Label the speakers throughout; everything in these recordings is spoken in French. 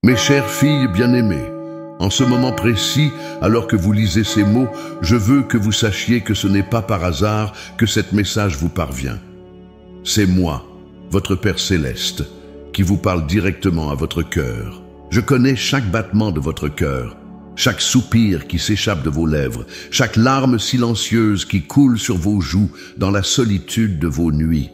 Speaker 1: Mes chères filles bien-aimées, en ce moment précis, alors que vous lisez ces mots, je veux que vous sachiez que ce n'est pas par hasard que cet message vous parvient. C'est moi, votre Père Céleste, qui vous parle directement à votre cœur. Je connais chaque battement de votre cœur, chaque soupir qui s'échappe de vos lèvres, chaque larme silencieuse qui coule sur vos joues dans la solitude de vos nuits.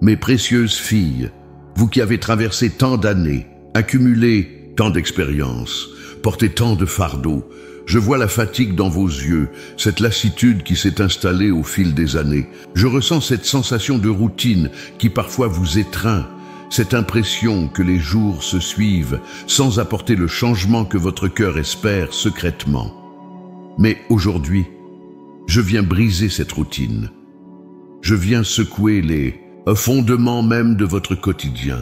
Speaker 1: Mes précieuses filles, vous qui avez traversé tant d'années, accumulé tant d'expériences, porté tant de fardeaux, je vois la fatigue dans vos yeux, cette lassitude qui s'est installée au fil des années. Je ressens cette sensation de routine qui parfois vous étreint, cette impression que les jours se suivent sans apporter le changement que votre cœur espère secrètement. Mais aujourd'hui, je viens briser cette routine. Je viens secouer les fondements même de votre quotidien.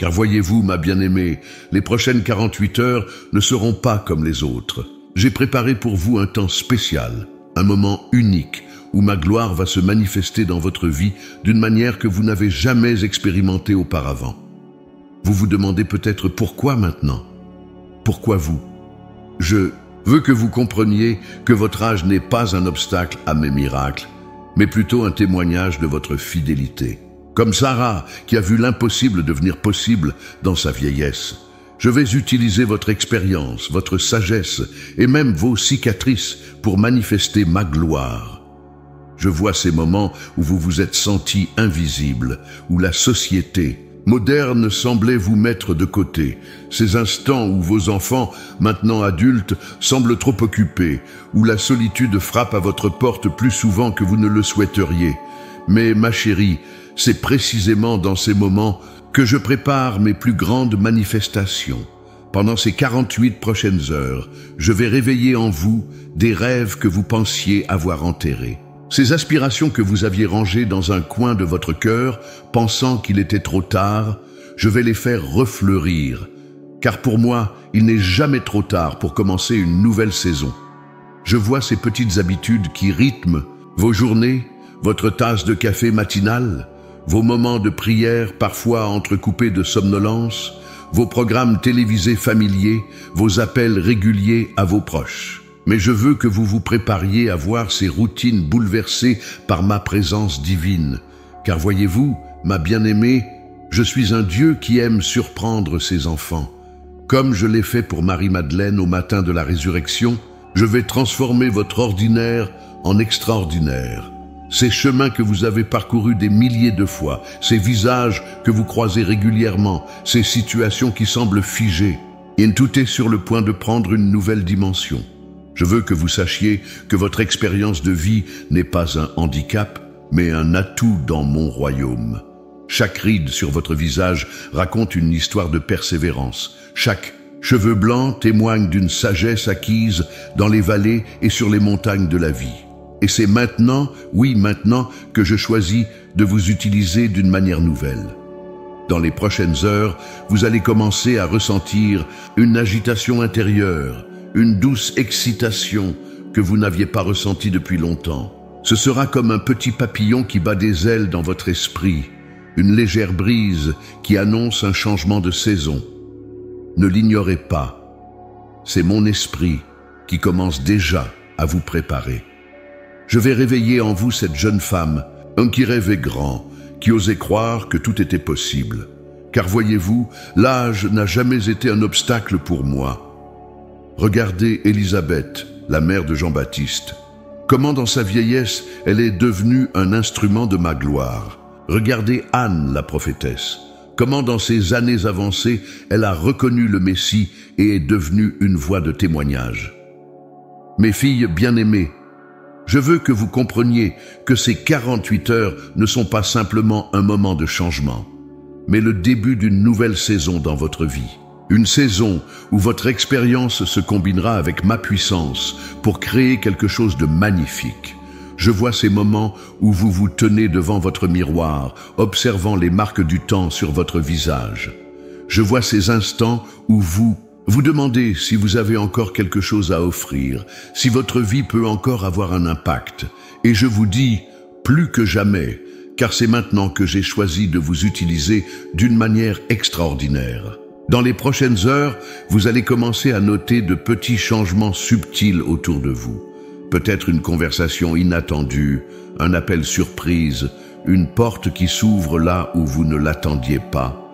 Speaker 1: Car voyez-vous, ma bien-aimée, les prochaines 48 heures ne seront pas comme les autres. J'ai préparé pour vous un temps spécial, un moment unique où ma gloire va se manifester dans votre vie d'une manière que vous n'avez jamais expérimentée auparavant. Vous vous demandez peut-être pourquoi maintenant? Pourquoi vous? Je veux que vous compreniez que votre âge n'est pas un obstacle à mes miracles, mais plutôt un témoignage de votre fidélité. Comme Sarah, qui a vu l'impossible devenir possible dans sa vieillesse, je vais utiliser votre expérience, votre sagesse et même vos cicatrices pour manifester ma gloire. Je vois ces moments où vous vous êtes senti invisible, où la société moderne semblait vous mettre de côté, ces instants où vos enfants, maintenant adultes, semblent trop occupés, où la solitude frappe à votre porte plus souvent que vous ne le souhaiteriez. Mais ma chérie, c'est précisément dans ces moments que je prépare mes plus grandes manifestations. Pendant ces 48 prochaines heures, je vais réveiller en vous des rêves que vous pensiez avoir enterrés. Ces aspirations que vous aviez rangées dans un coin de votre cœur, pensant qu'il était trop tard, je vais les faire refleurir. Car pour moi, il n'est jamais trop tard pour commencer une nouvelle saison. Je vois ces petites habitudes qui rythment vos journées, votre tasse de café matinale, vos moments de prière parfois entrecoupés de somnolence, vos programmes télévisés familiers, vos appels réguliers à vos proches. Mais je veux que vous vous prépariez à voir ces routines bouleversées par ma présence divine. Car voyez-vous, ma bien-aimée, je suis un Dieu qui aime surprendre ses enfants. Comme je l'ai fait pour Marie-Madeleine au matin de la résurrection, je vais transformer votre ordinaire en extraordinaire. Ces chemins que vous avez parcourus des milliers de fois, ces visages que vous croisez régulièrement, ces situations qui semblent figées, et tout est sur le point de prendre une nouvelle dimension. Je veux que vous sachiez que votre expérience de vie n'est pas un handicap, mais un atout dans mon royaume. Chaque ride sur votre visage raconte une histoire de persévérance. Chaque cheveu blanc témoigne d'une sagesse acquise dans les vallées et sur les montagnes de la vie. Et c'est maintenant, oui maintenant, que je choisis de vous utiliser d'une manière nouvelle. Dans les prochaines heures, vous allez commencer à ressentir une agitation intérieure, une douce excitation que vous n'aviez pas ressentie depuis longtemps. Ce sera comme un petit papillon qui bat des ailes dans votre esprit, une légère brise qui annonce un changement de saison. Ne l'ignorez pas, c'est mon esprit qui commence déjà à vous préparer. Je vais réveiller en vous cette jeune femme, un qui rêvait grand, qui osait croire que tout était possible. Car voyez-vous, l'âge n'a jamais été un obstacle pour moi. Regardez Élisabeth, la mère de Jean-Baptiste. Comment dans sa vieillesse, elle est devenue un instrument de ma gloire. Regardez Anne, la prophétesse. Comment dans ses années avancées, elle a reconnu le Messie et est devenue une voix de témoignage. Mes filles bien-aimées, je veux que vous compreniez que ces 48 heures ne sont pas simplement un moment de changement, mais le début d'une nouvelle saison dans votre vie. Une saison où votre expérience se combinera avec ma puissance pour créer quelque chose de magnifique. Je vois ces moments où vous vous tenez devant votre miroir, observant les marques du temps sur votre visage. Je vois ces instants où vous demandez si vous avez encore quelque chose à offrir, si votre vie peut encore avoir un impact. Et je vous dis, plus que jamais, car c'est maintenant que j'ai choisi de vous utiliser d'une manière extraordinaire. Dans les prochaines heures, vous allez commencer à noter de petits changements subtils autour de vous. Peut-être une conversation inattendue, un appel surprise, une porte qui s'ouvre là où vous ne l'attendiez pas.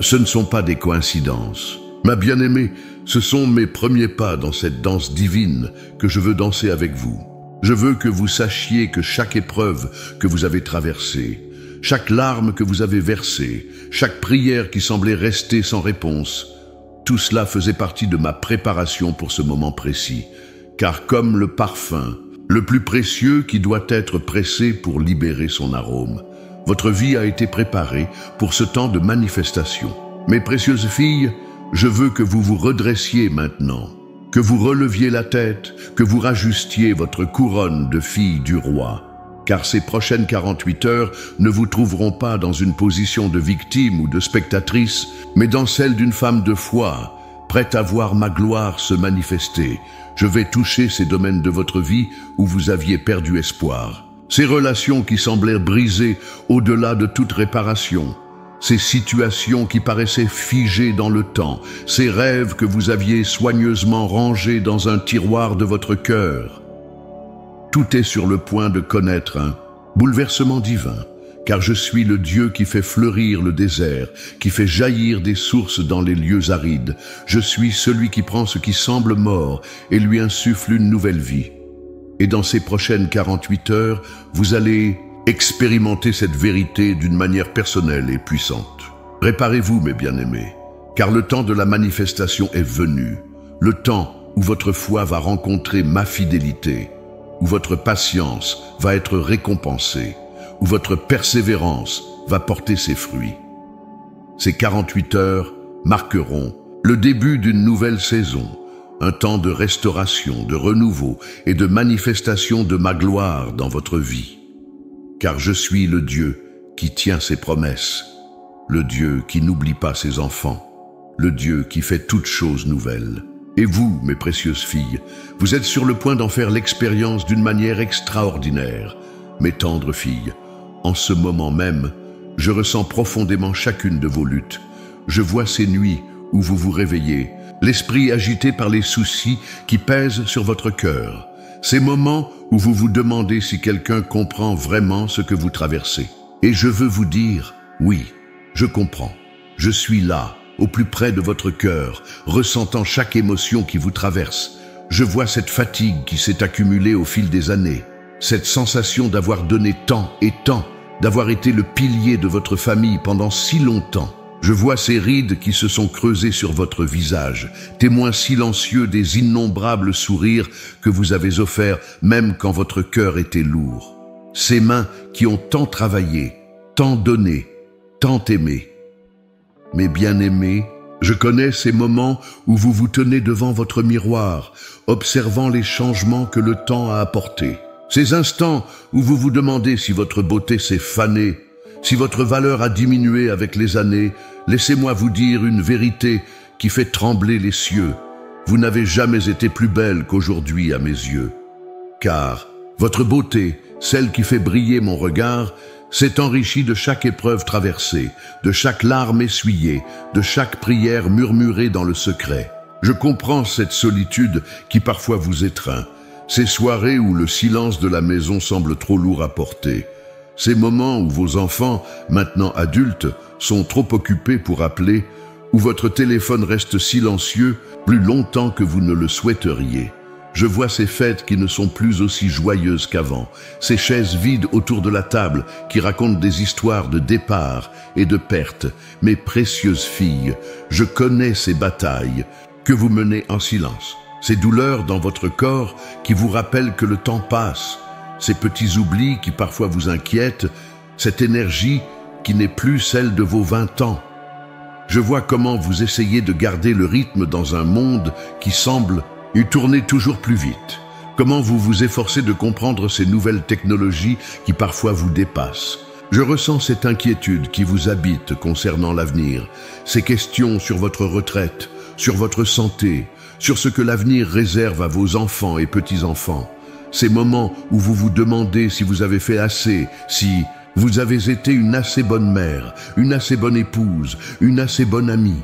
Speaker 1: Ce ne sont pas des coïncidences. Ma bien-aimée, ce sont mes premiers pas dans cette danse divine que je veux danser avec vous. Je veux que vous sachiez que chaque épreuve que vous avez traversée, chaque larme que vous avez versée, chaque prière qui semblait rester sans réponse, tout cela faisait partie de ma préparation pour ce moment précis. Car comme le parfum, le plus précieux qui doit être pressé pour libérer son arôme, votre vie a été préparée pour ce temps de manifestation. Mes précieuses filles, je veux que vous vous redressiez maintenant, que vous releviez la tête, que vous rajustiez votre couronne de fille du roi. Car ces prochaines 48 heures ne vous trouveront pas dans une position de victime ou de spectatrice, mais dans celle d'une femme de foi, prête à voir ma gloire se manifester. Je vais toucher ces domaines de votre vie où vous aviez perdu espoir. Ces relations qui semblaient brisées au-delà de toute réparation. Ces situations qui paraissaient figées dans le temps. Ces rêves que vous aviez soigneusement rangés dans un tiroir de votre cœur. Tout est sur le point de connaître un bouleversement divin. Car je suis le Dieu qui fait fleurir le désert, qui fait jaillir des sources dans les lieux arides. Je suis celui qui prend ce qui semble mort et lui insuffle une nouvelle vie. Et dans ces prochaines 48 heures, vous allez expérimenter cette vérité d'une manière personnelle et puissante. Préparez-vous, mes bien-aimés, car le temps de la manifestation est venu. Le temps où votre foi va rencontrer ma fidélité, où votre patience va être récompensée, où votre persévérance va porter ses fruits. Ces 48 heures marqueront le début d'une nouvelle saison, un temps de restauration, de renouveau et de manifestation de ma gloire dans votre vie. Car je suis le Dieu qui tient ses promesses, le Dieu qui n'oublie pas ses enfants, le Dieu qui fait toutes choses nouvelles. Et vous, mes précieuses filles, vous êtes sur le point d'en faire l'expérience d'une manière extraordinaire. Mes tendres filles, en ce moment même, je ressens profondément chacune de vos luttes. Je vois ces nuits où vous vous réveillez, l'esprit agité par les soucis qui pèsent sur votre cœur. Ces moments où vous vous demandez si quelqu'un comprend vraiment ce que vous traversez. Et je veux vous dire, oui, je comprends. Je suis là, au plus près de votre cœur, ressentant chaque émotion qui vous traverse. Je vois cette fatigue qui s'est accumulée au fil des années. Cette sensation d'avoir donné tant et tant, d'avoir été le pilier de votre famille pendant si longtemps. Je vois ces rides qui se sont creusées sur votre visage, témoins silencieux des innombrables sourires que vous avez offerts même quand votre cœur était lourd. Ces mains qui ont tant travaillé, tant donné, tant aimé. Mes bien-aimés, je connais ces moments où vous vous tenez devant votre miroir, observant les changements que le temps a apportés. Ces instants où vous vous demandez si votre beauté s'est fanée, si votre valeur a diminué avec les années, laissez-moi vous dire une vérité qui fait trembler les cieux. Vous n'avez jamais été plus belle qu'aujourd'hui à mes yeux. Car votre beauté, celle qui fait briller mon regard, s'est enrichie de chaque épreuve traversée, de chaque larme essuyée, de chaque prière murmurée dans le secret. Je comprends cette solitude qui parfois vous étreint, ces soirées où le silence de la maison semble trop lourd à porter, ces moments où vos enfants, maintenant adultes, sont trop occupés pour appeler, où votre téléphone reste silencieux plus longtemps que vous ne le souhaiteriez. Je vois ces fêtes qui ne sont plus aussi joyeuses qu'avant, ces chaises vides autour de la table qui racontent des histoires de départ et de perte. Mes précieuses filles, je connais ces batailles que vous menez en silence, ces douleurs dans votre corps qui vous rappellent que le temps passe, ces petits oublis qui parfois vous inquiètent, cette énergie qui n'est plus celle de vos 20 ans. Je vois comment vous essayez de garder le rythme dans un monde qui semble tourner toujours plus vite. Comment vous vous efforcez de comprendre ces nouvelles technologies qui parfois vous dépassent. Je ressens cette inquiétude qui vous habite concernant l'avenir, ces questions sur votre retraite, sur votre santé, sur ce que l'avenir réserve à vos enfants et petits-enfants. Ces moments où vous vous demandez si vous avez fait assez, si vous avez été une assez bonne mère, une assez bonne épouse, une assez bonne amie.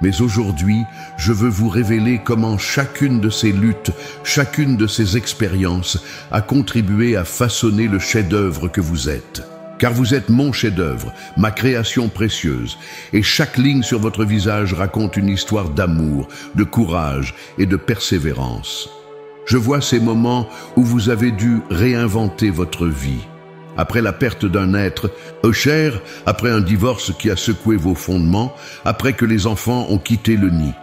Speaker 1: Mais aujourd'hui, je veux vous révéler comment chacune de ces luttes, chacune de ces expériences a contribué à façonner le chef-d'œuvre que vous êtes. Car vous êtes mon chef-d'œuvre, ma création précieuse, et chaque ligne sur votre visage raconte une histoire d'amour, de courage et de persévérance. Je vois ces moments où vous avez dû réinventer votre vie. Après la perte d'un être cher, après un divorce qui a secoué vos fondements, après que les enfants ont quitté le nid.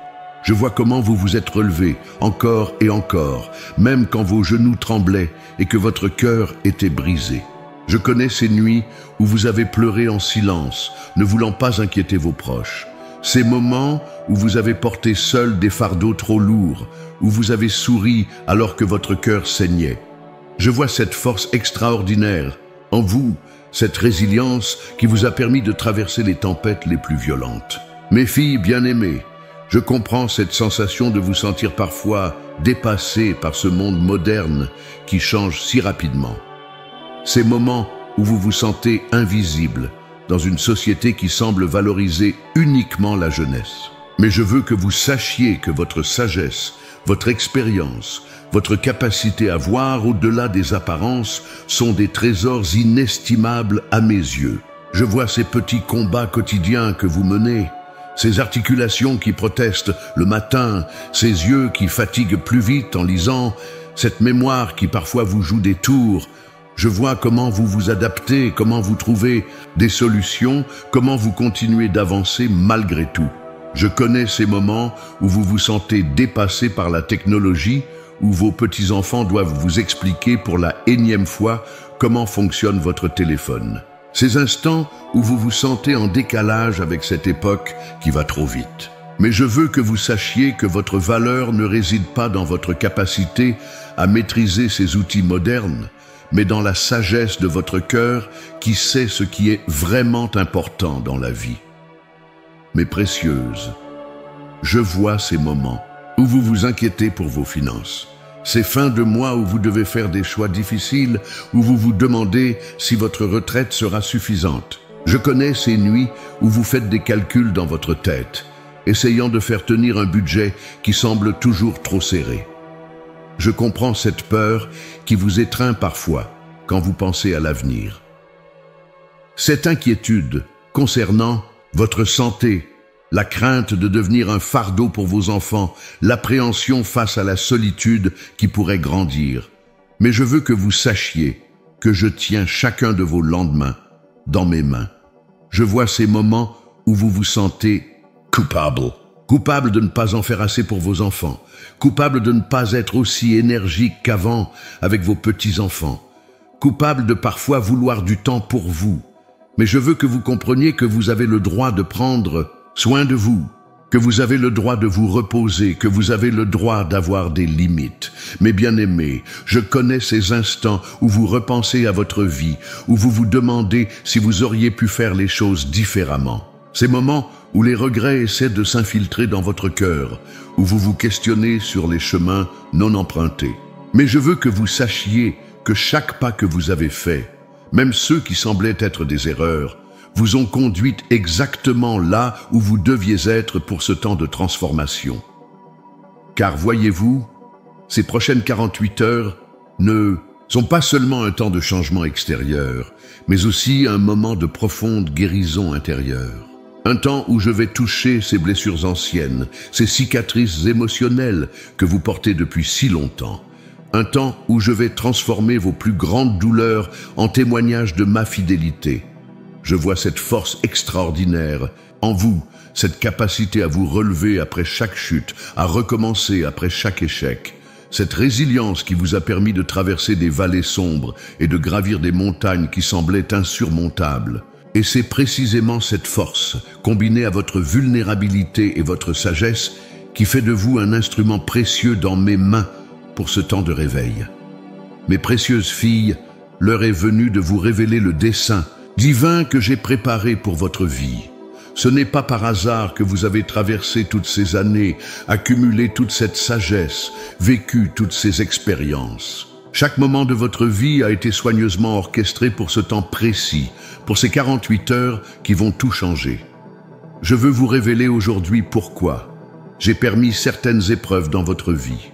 Speaker 1: Je vois comment vous vous êtes relevé, encore et encore, même quand vos genoux tremblaient et que votre cœur était brisé. Je connais ces nuits où vous avez pleuré en silence, ne voulant pas inquiéter vos proches. Ces moments où vous avez porté seul des fardeaux trop lourds, où vous avez souri alors que votre cœur saignait. Je vois cette force extraordinaire en vous, cette résilience qui vous a permis de traverser les tempêtes les plus violentes. Mes filles bien-aimées, je comprends cette sensation de vous sentir parfois dépassées par ce monde moderne qui change si rapidement. Ces moments où vous vous sentez invisible dans une société qui semble valoriser uniquement la jeunesse. Mais je veux que vous sachiez que votre sagesse, votre expérience, votre capacité à voir au-delà des apparences sont des trésors inestimables à mes yeux. Je vois ces petits combats quotidiens que vous menez, ces articulations qui protestent le matin, ces yeux qui fatiguent plus vite en lisant, cette mémoire qui parfois vous joue des tours. Je vois comment vous vous adaptez, comment vous trouvez des solutions, comment vous continuez d'avancer malgré tout. Je connais ces moments où vous vous sentez dépassé par la technologie, où vos petits-enfants doivent vous expliquer pour la énième fois comment fonctionne votre téléphone. Ces instants où vous vous sentez en décalage avec cette époque qui va trop vite. Mais je veux que vous sachiez que votre valeur ne réside pas dans votre capacité à maîtriser ces outils modernes, mais dans la sagesse de votre cœur qui sait ce qui est vraiment important dans la vie. Mes précieuses, je vois ces moments où vous vous inquiétez pour vos finances. Ces fins de mois où vous devez faire des choix difficiles, où vous vous demandez si votre retraite sera suffisante. Je connais ces nuits où vous faites des calculs dans votre tête, essayant de faire tenir un budget qui semble toujours trop serré. Je comprends cette peur qui vous étreint parfois quand vous pensez à l'avenir. Cette inquiétude concernant votre santé, la crainte de devenir un fardeau pour vos enfants, l'appréhension face à la solitude qui pourrait grandir. Mais je veux que vous sachiez que je tiens chacun de vos lendemains dans mes mains. Je vois ces moments où vous vous sentez coupable. Coupable de ne pas en faire assez pour vos enfants. Coupable de ne pas être aussi énergique qu'avant avec vos petits-enfants. Coupable de parfois vouloir du temps pour vous. Mais je veux que vous compreniez que vous avez le droit de prendre soin de vous, que vous avez le droit de vous reposer, que vous avez le droit d'avoir des limites. Mes bien-aimés, je connais ces instants où vous repensez à votre vie, où vous vous demandez si vous auriez pu faire les choses différemment. Ces moments où les regrets essaient de s'infiltrer dans votre cœur, où vous vous questionnez sur les chemins non empruntés. Mais je veux que vous sachiez que chaque pas que vous avez fait, même ceux qui semblaient être des erreurs, vous ont conduite exactement là où vous deviez être pour ce temps de transformation. Car voyez-vous, ces prochaines 48 heures ne sont pas seulement un temps de changement extérieur, mais aussi un moment de profonde guérison intérieure. Un temps où je vais toucher ces blessures anciennes, ces cicatrices émotionnelles que vous portez depuis si longtemps. Un temps où je vais transformer vos plus grandes douleurs en témoignages de ma fidélité. Je vois cette force extraordinaire en vous, cette capacité à vous relever après chaque chute, à recommencer après chaque échec. Cette résilience qui vous a permis de traverser des vallées sombres et de gravir des montagnes qui semblaient insurmontables. Et c'est précisément cette force, combinée à votre vulnérabilité et votre sagesse, qui fait de vous un instrument précieux dans mes mains pour ce temps de réveil. Mes précieuses filles, l'heure est venue de vous révéler le dessein divin que j'ai préparé pour votre vie. Ce n'est pas par hasard que vous avez traversé toutes ces années, accumulé toute cette sagesse, vécu toutes ces expériences. Chaque moment de votre vie a été soigneusement orchestré pour ce temps précis, pour ces 48 heures qui vont tout changer. Je veux vous révéler aujourd'hui pourquoi j'ai permis certaines épreuves dans votre vie.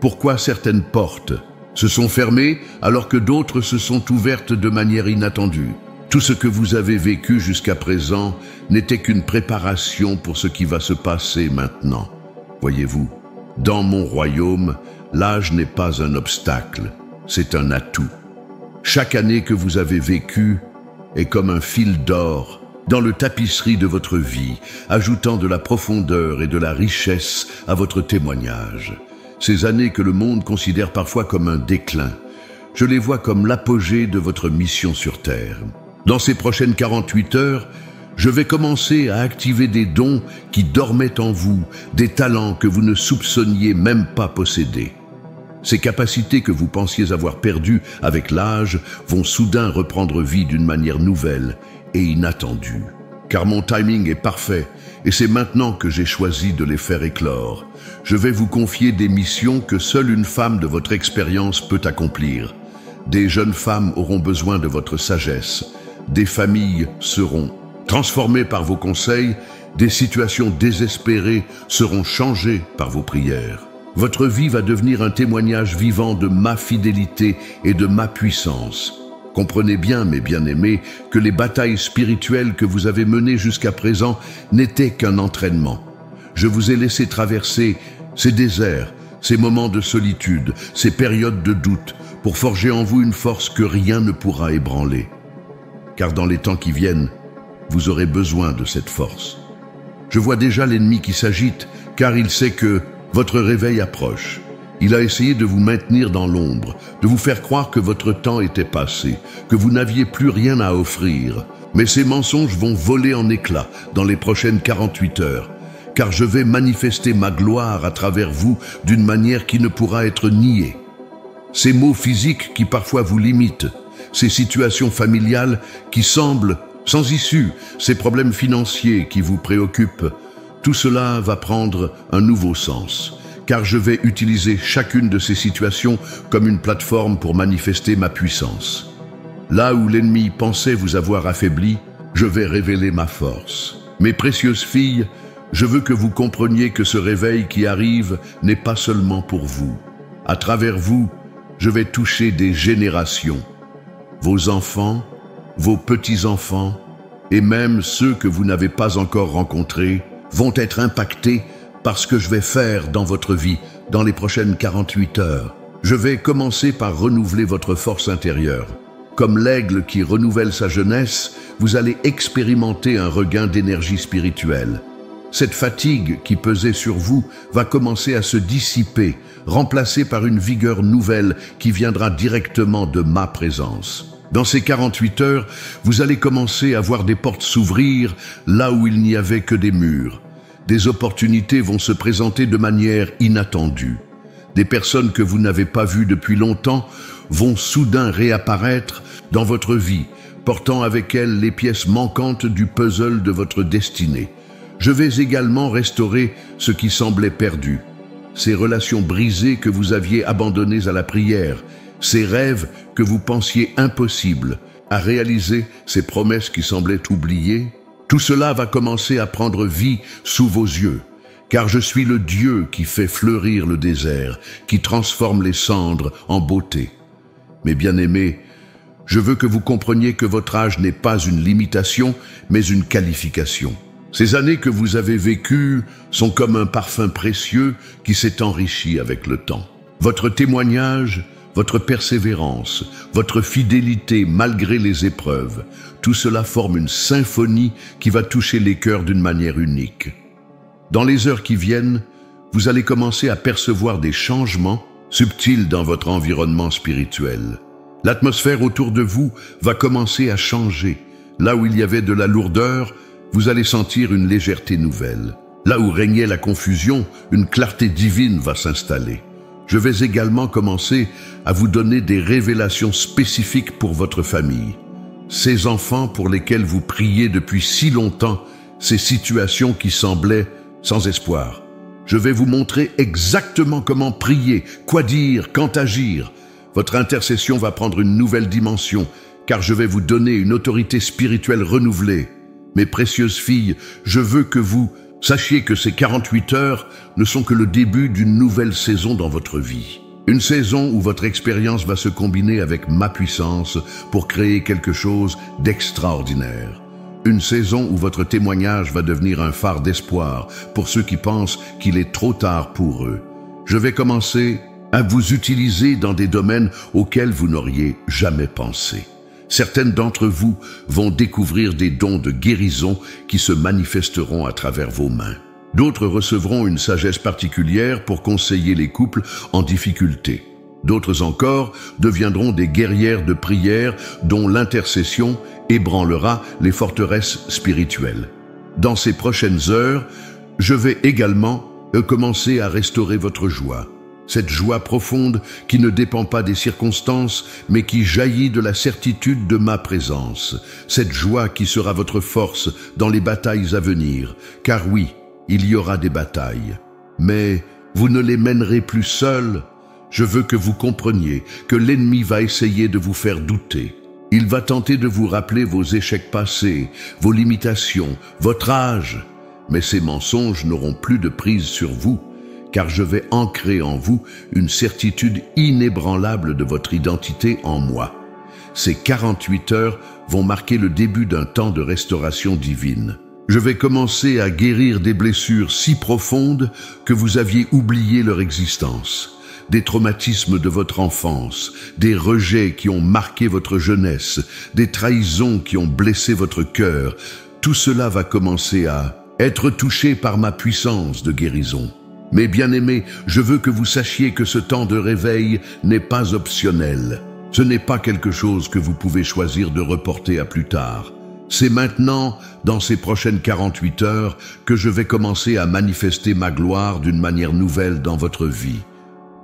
Speaker 1: Pourquoi certaines portes se sont fermées alors que d'autres se sont ouvertes de manière inattendue. Tout ce que vous avez vécu jusqu'à présent n'était qu'une préparation pour ce qui va se passer maintenant. Voyez-vous, dans mon royaume, l'âge n'est pas un obstacle, c'est un atout. Chaque année que vous avez vécue est comme un fil d'or dans le tapisserie de votre vie, ajoutant de la profondeur et de la richesse à votre témoignage. Ces années que le monde considère parfois comme un déclin, je les vois comme l'apogée de votre mission sur Terre. Dans ces prochaines 48 heures, je vais commencer à activer des dons qui dormaient en vous, des talents que vous ne soupçonniez même pas posséder. Ces capacités que vous pensiez avoir perdues avec l'âge vont soudain reprendre vie d'une manière nouvelle et inattendue. Car mon timing est parfait et c'est maintenant que j'ai choisi de les faire éclore. Je vais vous confier des missions que seule une femme de votre expérience peut accomplir. Des jeunes femmes auront besoin de votre sagesse. Des familles seront transformées par vos conseils. Des situations désespérées seront changées par vos prières. Votre vie va devenir un témoignage vivant de ma fidélité et de ma puissance. Comprenez bien, mes bien-aimés, que les batailles spirituelles que vous avez menées jusqu'à présent n'étaient qu'un entraînement. Je vous ai laissé traverser ces déserts, ces moments de solitude, ces périodes de doute, pour forger en vous une force que rien ne pourra ébranler. Car dans les temps qui viennent, vous aurez besoin de cette force. Je vois déjà l'ennemi qui s'agite, car il sait que votre réveil approche. Il a essayé de vous maintenir dans l'ombre, de vous faire croire que votre temps était passé, que vous n'aviez plus rien à offrir. Mais ces mensonges vont voler en éclats dans les prochaines 48 heures, car je vais manifester ma gloire à travers vous d'une manière qui ne pourra être niée. Ces maux physiques qui parfois vous limitent, ces situations familiales qui semblent sans issue, ces problèmes financiers qui vous préoccupent, tout cela va prendre un nouveau sens. Car je vais utiliser chacune de ces situations comme une plateforme pour manifester ma puissance. Là où l'ennemi pensait vous avoir affaibli, je vais révéler ma force. Mes précieuses filles, je veux que vous compreniez que ce réveil qui arrive n'est pas seulement pour vous. À travers vous, je vais toucher des générations. Vos enfants, vos petits-enfants, et même ceux que vous n'avez pas encore rencontrés, vont être impactés par ce que je vais faire dans votre vie dans les prochaines 48 heures. Je vais commencer par renouveler votre force intérieure. Comme l'aigle qui renouvelle sa jeunesse, vous allez expérimenter un regain d'énergie spirituelle. Cette fatigue qui pesait sur vous va commencer à se dissiper, remplacée par une vigueur nouvelle qui viendra directement de ma présence. Dans ces 48 heures, vous allez commencer à voir des portes s'ouvrir là où il n'y avait que des murs. Des opportunités vont se présenter de manière inattendue. Des personnes que vous n'avez pas vues depuis longtemps vont soudain réapparaître dans votre vie, portant avec elles les pièces manquantes du puzzle de votre destinée. Je vais également restaurer ce qui semblait perdu. Ces relations brisées que vous aviez abandonnées à la prière, ces rêves que vous pensiez impossibles à réaliser, ces promesses qui semblaient oubliées. Tout cela va commencer à prendre vie sous vos yeux, car je suis le Dieu qui fait fleurir le désert, qui transforme les cendres en beauté. Mes bien-aimés, je veux que vous compreniez que votre âge n'est pas une limitation, mais une qualification. Ces années que vous avez vécues sont comme un parfum précieux qui s'est enrichi avec le temps. Votre témoignage, votre persévérance, votre fidélité malgré les épreuves, tout cela forme une symphonie qui va toucher les cœurs d'une manière unique. Dans les heures qui viennent, vous allez commencer à percevoir des changements subtils dans votre environnement spirituel. L'atmosphère autour de vous va commencer à changer. Là où il y avait de la lourdeur, vous allez sentir une légèreté nouvelle. Là où régnait la confusion, une clarté divine va s'installer. Je vais également commencer à vous donner des révélations spécifiques pour votre famille. Ces enfants pour lesquels vous priez depuis si longtemps, ces situations qui semblaient sans espoir. Je vais vous montrer exactement comment prier, quoi dire, quand agir. Votre intercession va prendre une nouvelle dimension, car je vais vous donner une autorité spirituelle renouvelée. Mes précieuses filles, je veux que vous sachiez que ces 48 heures ne sont que le début d'une nouvelle saison dans votre vie. Une saison où votre expérience va se combiner avec ma puissance pour créer quelque chose d'extraordinaire. Une saison où votre témoignage va devenir un phare d'espoir pour ceux qui pensent qu'il est trop tard pour eux. Je vais commencer à vous utiliser dans des domaines auxquels vous n'auriez jamais pensé. Certaines d'entre vous vont découvrir des dons de guérison qui se manifesteront à travers vos mains. D'autres recevront une sagesse particulière pour conseiller les couples en difficulté. D'autres encore deviendront des guerrières de prière dont l'intercession ébranlera les forteresses spirituelles. Dans ces prochaines heures, je vais également commencer à restaurer votre joie. Cette joie profonde qui ne dépend pas des circonstances, mais qui jaillit de la certitude de ma présence. Cette joie qui sera votre force dans les batailles à venir. Car oui, il y aura des batailles. Mais vous ne les mènerez plus seuls. Je veux que vous compreniez que l'ennemi va essayer de vous faire douter. Il va tenter de vous rappeler vos échecs passés, vos limitations, votre âge. Mais ces mensonges n'auront plus de prise sur vous, car je vais ancrer en vous une certitude inébranlable de votre identité en moi. Ces 48 heures vont marquer le début d'un temps de restauration divine. Je vais commencer à guérir des blessures si profondes que vous aviez oublié leur existence. Des traumatismes de votre enfance, des rejets qui ont marqué votre jeunesse, des trahisons qui ont blessé votre cœur. Tout cela va commencer à être touché par ma puissance de guérison. Mes bien-aimés, je veux que vous sachiez que ce temps de réveil n'est pas optionnel. Ce n'est pas quelque chose que vous pouvez choisir de reporter à plus tard. C'est maintenant, dans ces prochaines 48 heures, que je vais commencer à manifester ma gloire d'une manière nouvelle dans votre vie.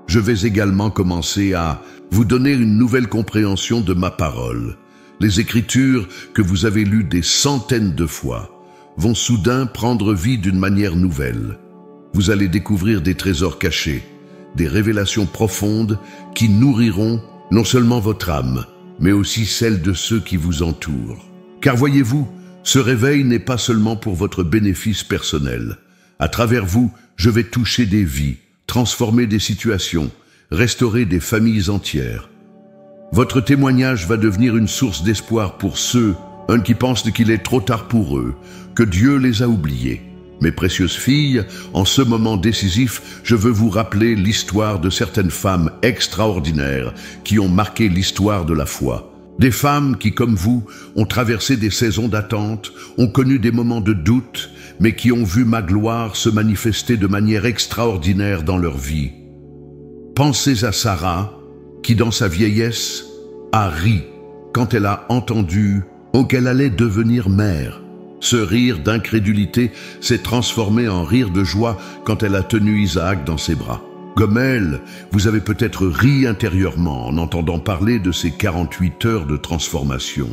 Speaker 1: Je vais également commencer à vous donner une nouvelle compréhension de ma parole. Les Écritures que vous avez lues des centaines de fois vont soudain prendre vie d'une manière nouvelle. Vous allez découvrir des trésors cachés, des révélations profondes qui nourriront non seulement votre âme, mais aussi celle de ceux qui vous entourent. Car voyez-vous, ce réveil n'est pas seulement pour votre bénéfice personnel. À travers vous, je vais toucher des vies, transformer des situations, restaurer des familles entières. Votre témoignage va devenir une source d'espoir pour ceux qui pensent qu'il est trop tard pour eux, que Dieu les a oubliés. Mes précieuses filles, en ce moment décisif, je veux vous rappeler l'histoire de certaines femmes extraordinaires qui ont marqué l'histoire de la foi. Des femmes qui, comme vous, ont traversé des saisons d'attente, ont connu des moments de doute, mais qui ont vu ma gloire se manifester de manière extraordinaire dans leur vie. Pensez à Sarah, qui dans sa vieillesse a ri quand elle a entendu qu'elle allait devenir mère. Ce rire d'incrédulité s'est transformé en rire de joie quand elle a tenu Isaac dans ses bras. Comme elle, vous avez peut-être ri intérieurement en entendant parler de ces 48 heures de transformation.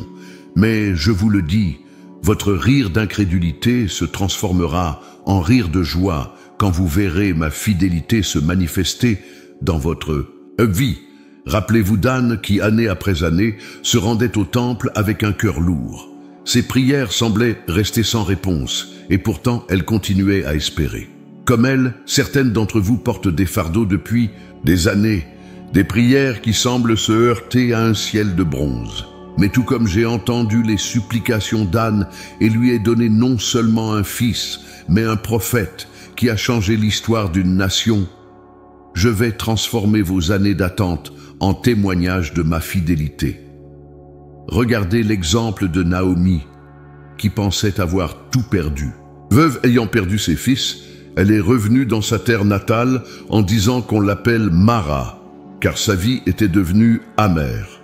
Speaker 1: Mais je vous le dis, votre rire d'incrédulité se transformera en rire de joie quand vous verrez ma fidélité se manifester dans votre vie. Rappelez-vous d'Anne qui, année après année, se rendait au temple avec un cœur lourd. Ses prières semblaient rester sans réponse, et pourtant elle continuait à espérer. Comme elle, certaines d'entre vous portent des fardeaux depuis des années, des prières qui semblent se heurter à un ciel de bronze. Mais tout comme j'ai entendu les supplications d'Anne et lui ai donné non seulement un fils, mais un prophète qui a changé l'histoire d'une nation, je vais transformer vos années d'attente en témoignage de ma fidélité. Regardez l'exemple de Naomi, qui pensait avoir tout perdu. Veuve ayant perdu ses fils, elle est revenue dans sa terre natale en disant qu'on l'appelle Mara, car sa vie était devenue amère.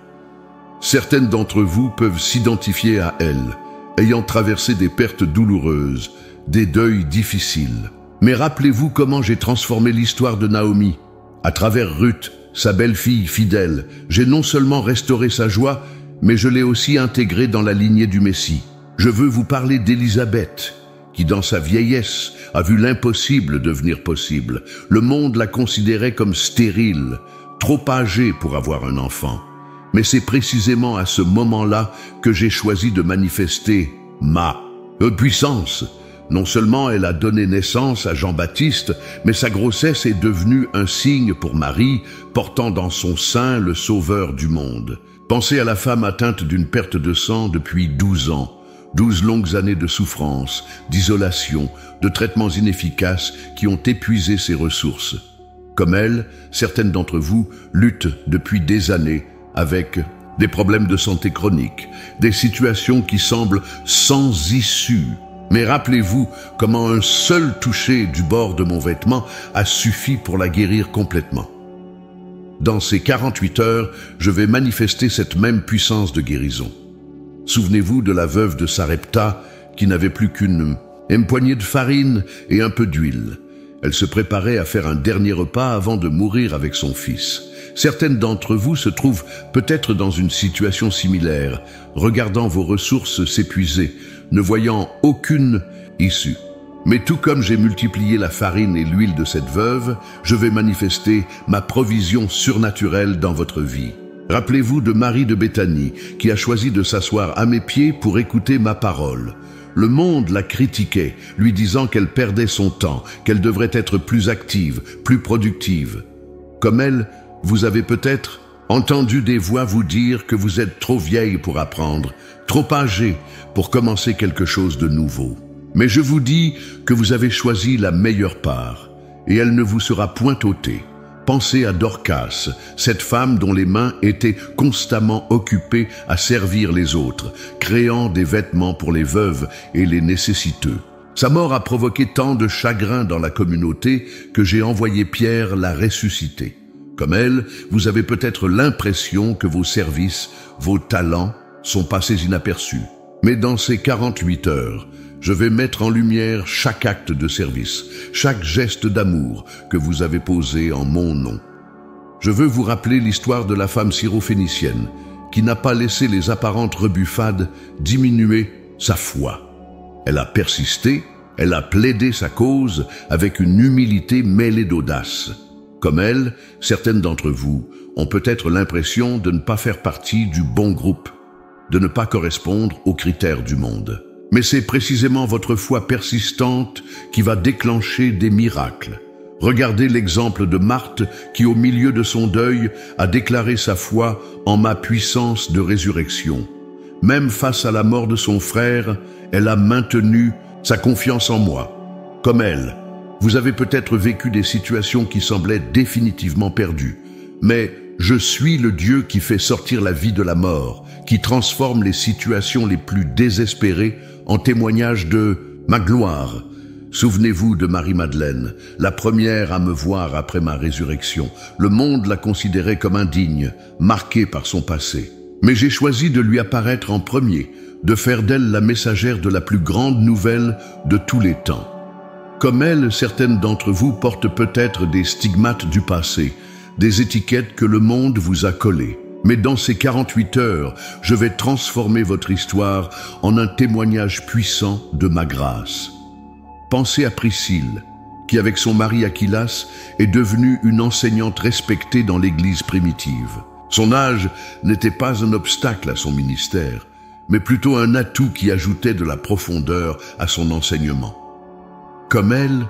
Speaker 1: Certaines d'entre vous peuvent s'identifier à elle, ayant traversé des pertes douloureuses, des deuils difficiles. Mais rappelez-vous comment j'ai transformé l'histoire de Naomi. À travers Ruth, sa belle-fille fidèle, j'ai non seulement restauré sa joie, mais je l'ai aussi intégrée dans la lignée du Messie. Je veux vous parler d'Élisabeth, qui dans sa vieillesse a vu l'impossible devenir possible. Le monde la considérait comme stérile, trop âgée pour avoir un enfant. Mais c'est précisément à ce moment-là que j'ai choisi de manifester ma Puissance. Non seulement elle a donné naissance à Jean-Baptiste, mais sa grossesse est devenue un signe pour Marie, portant dans son sein le Sauveur du monde. Pensez à la femme atteinte d'une perte de sang depuis 12 ans. 12 longues années de souffrance, d'isolation, de traitements inefficaces qui ont épuisé ses ressources. Comme elle, certaines d'entre vous luttent depuis des années avec des problèmes de santé chroniques, des situations qui semblent sans issue. Mais rappelez-vous comment un seul toucher du bord de mon vêtement a suffi pour la guérir complètement. Dans ces 48 heures, je vais manifester cette même puissance de guérison. Souvenez-vous de la veuve de Sarepta qui n'avait plus qu'une poignée de farine et un peu d'huile. Elle se préparait à faire un dernier repas avant de mourir avec son fils. Certaines d'entre vous se trouvent peut-être dans une situation similaire, regardant vos ressources s'épuiser, ne voyant aucune issue. Mais tout comme j'ai multiplié la farine et l'huile de cette veuve, je vais manifester ma provision surnaturelle dans votre vie. Rappelez-vous de Marie de Béthanie, qui a choisi de s'asseoir à mes pieds pour écouter ma parole. Le monde la critiquait, lui disant qu'elle perdait son temps, qu'elle devrait être plus active, plus productive. Comme elle, vous avez peut-être entendu des voix vous dire que vous êtes trop vieille pour apprendre, trop âgée pour commencer quelque chose de nouveau. Mais je vous dis que vous avez choisi la meilleure part, et elle ne vous sera point ôtée. Pensez à Dorcas, cette femme dont les mains étaient constamment occupées à servir les autres, créant des vêtements pour les veuves et les nécessiteux. Sa mort a provoqué tant de chagrin dans la communauté que j'ai envoyé Pierre la ressusciter. Comme elle, vous avez peut-être l'impression que vos services, vos talents sont passés inaperçus. Mais dans ces 48 heures, je vais mettre en lumière chaque acte de service, chaque geste d'amour que vous avez posé en mon nom. Je veux vous rappeler l'histoire de la femme syrophénicienne qui n'a pas laissé les apparentes rebuffades diminuer sa foi. Elle a persisté, elle a plaidé sa cause avec une humilité mêlée d'audace. Comme elle, certaines d'entre vous ont peut-être l'impression de ne pas faire partie du bon groupe, de ne pas correspondre aux critères du monde. Mais c'est précisément votre foi persistante qui va déclencher des miracles. Regardez l'exemple de Marthe qui, au milieu de son deuil, a déclaré sa foi en ma puissance de résurrection. Même face à la mort de son frère, elle a maintenu sa confiance en moi. Comme elle, vous avez peut-être vécu des situations qui semblaient définitivement perdues. Mais je suis le Dieu qui fait sortir la vie de la mort, qui transforme les situations les plus désespérées en témoignage de ma gloire. Souvenez-vous de Marie-Madeleine, la première à me voir après ma résurrection. Le monde la considérait comme indigne, marquée par son passé. Mais j'ai choisi de lui apparaître en premier, de faire d'elle la messagère de la plus grande nouvelle de tous les temps. Comme elle, certaines d'entre vous portent peut-être des stigmates du passé, des étiquettes que le monde vous a collées. Mais dans ces 48 heures, je vais transformer votre histoire en un témoignage puissant de ma grâce. Pensez à Priscille, qui avec son mari Aquilas est devenue une enseignante respectée dans l'Église primitive. Son âge n'était pas un obstacle à son ministère, mais plutôt un atout qui ajoutait de la profondeur à son enseignement. Comme elle,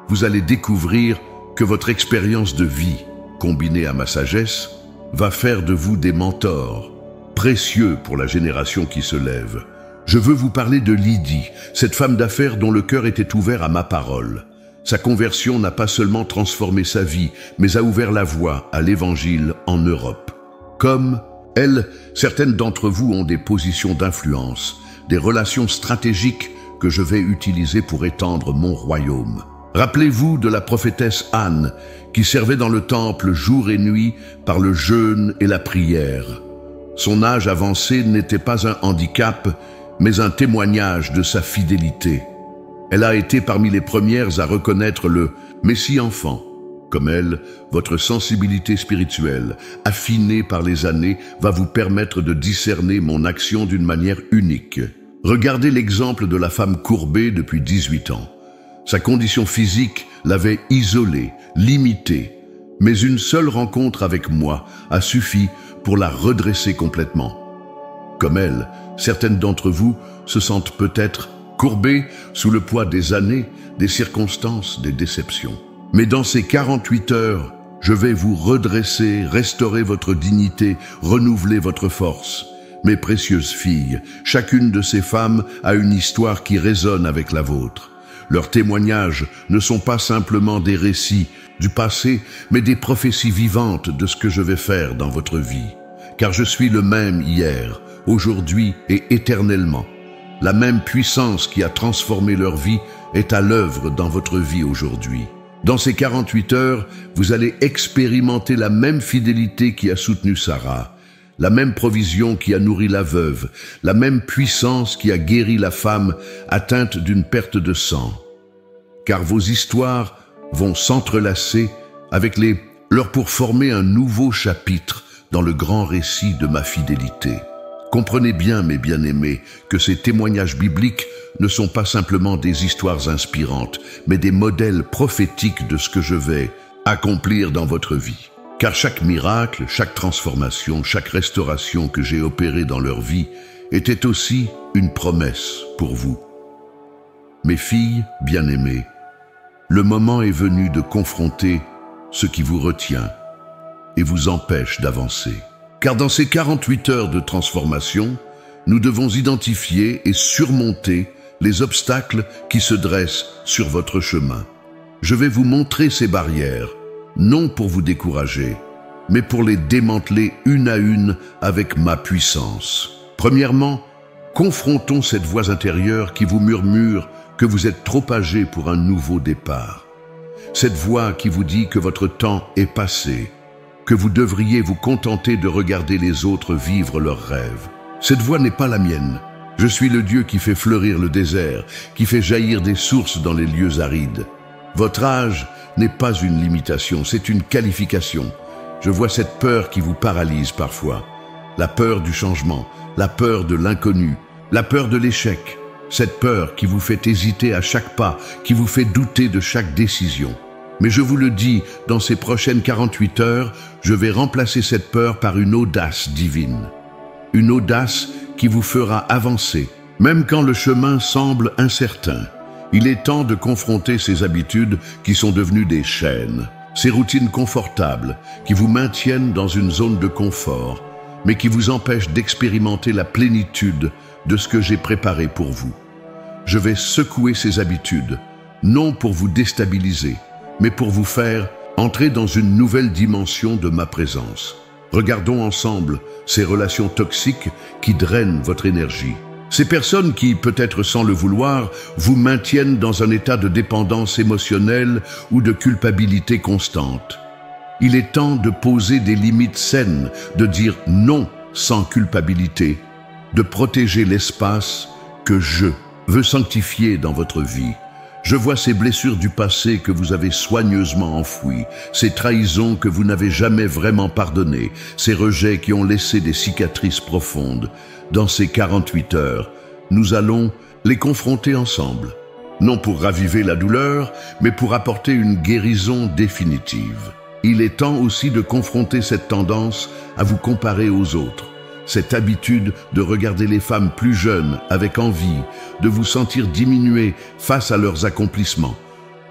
Speaker 1: vous allez découvrir que votre expérience de vie, combinée à ma sagesse, va faire de vous des mentors, précieux pour la génération qui se lève. Je veux vous parler de Lydie, cette femme d'affaires dont le cœur était ouvert à ma parole. Sa conversion n'a pas seulement transformé sa vie, mais a ouvert la voie à l'Évangile en Europe. Comme elle, certaines d'entre vous ont des positions d'influence, des relations stratégiques que je vais utiliser pour étendre mon royaume. Rappelez-vous de la prophétesse Anne, qui servait dans le temple jour et nuit par le jeûne et la prière. Son âge avancé n'était pas un handicap, mais un témoignage de sa fidélité. Elle a été parmi les premières à reconnaître le Messie enfant. Comme elle, votre sensibilité spirituelle, affinée par les années, va vous permettre de discerner mon action d'une manière unique. Regardez l'exemple de la femme courbée depuis 18 ans. Sa condition physique l'avait isolée, limitée, mais une seule rencontre avec moi a suffi pour la redresser complètement. Comme elle, certaines d'entre vous se sentent peut-être courbé sous le poids des années, des circonstances, des déceptions. Mais dans ces 48 heures, je vais vous redresser, restaurer votre dignité, renouveler votre force. Mes précieuses filles, chacune de ces femmes a une histoire qui résonne avec la vôtre. Leurs témoignages ne sont pas simplement des récits du passé, mais des prophéties vivantes de ce que je vais faire dans votre vie. Car je suis le même hier, aujourd'hui et éternellement. La même puissance qui a transformé leur vie est à l'œuvre dans votre vie aujourd'hui. Dans ces 48 heures, vous allez expérimenter la même fidélité qui a soutenu Sarah, la même provision qui a nourri la veuve, la même puissance qui a guéri la femme atteinte d'une perte de sang. Car vos histoires vont s'entrelacer avec leurs pour former un nouveau chapitre dans le grand récit de ma fidélité. Comprenez bien, mes bien-aimés, que ces témoignages bibliques ne sont pas simplement des histoires inspirantes, mais des modèles prophétiques de ce que je vais accomplir dans votre vie. Car chaque miracle, chaque transformation, chaque restauration que j'ai opérée dans leur vie était aussi une promesse pour vous. Mes filles bien-aimées, le moment est venu de confronter ce qui vous retient et vous empêche d'avancer. Car dans ces 48 heures de transformation, nous devons identifier et surmonter les obstacles qui se dressent sur votre chemin. Je vais vous montrer ces barrières, non pour vous décourager, mais pour les démanteler une à une avec ma puissance. Premièrement, confrontons cette voix intérieure qui vous murmure que vous êtes trop âgé pour un nouveau départ. Cette voix qui vous dit que votre temps est passé, que vous devriez vous contenter de regarder les autres vivre leurs rêves. Cette voix n'est pas la mienne. Je suis le Dieu qui fait fleurir le désert, qui fait jaillir des sources dans les lieux arides. Votre âge n'est pas une limitation, c'est une qualification. Je vois cette peur qui vous paralyse parfois. La peur du changement, la peur de l'inconnu, la peur de l'échec. Cette peur qui vous fait hésiter à chaque pas, qui vous fait douter de chaque décision. Mais je vous le dis, dans ces prochaines 48 heures, je vais remplacer cette peur par une audace divine. Une audace qui vous fera avancer, même quand le chemin semble incertain. Il est temps de confronter ces habitudes qui sont devenues des chaînes, ces routines confortables qui vous maintiennent dans une zone de confort, mais qui vous empêchent d'expérimenter la plénitude de ce que j'ai préparé pour vous. Je vais secouer ces habitudes, non pour vous déstabiliser, mais pour vous faire entrer dans une nouvelle dimension de ma présence. Regardons ensemble ces relations toxiques qui drainent votre énergie. Ces personnes qui, peut-être sans le vouloir, vous maintiennent dans un état de dépendance émotionnelle ou de culpabilité constante. Il est temps de poser des limites saines, de dire non sans culpabilité, de protéger l'espace que je veux sanctifier dans votre vie. Je vois ces blessures du passé que vous avez soigneusement enfouies, ces trahisons que vous n'avez jamais vraiment pardonnées, ces rejets qui ont laissé des cicatrices profondes. Dans ces 48 heures, nous allons les confronter ensemble, non pour raviver la douleur, mais pour apporter une guérison définitive. Il est temps aussi de confronter cette tendance à vous comparer aux autres. Cette habitude de regarder les femmes plus jeunes avec envie, de vous sentir diminué face à leurs accomplissements.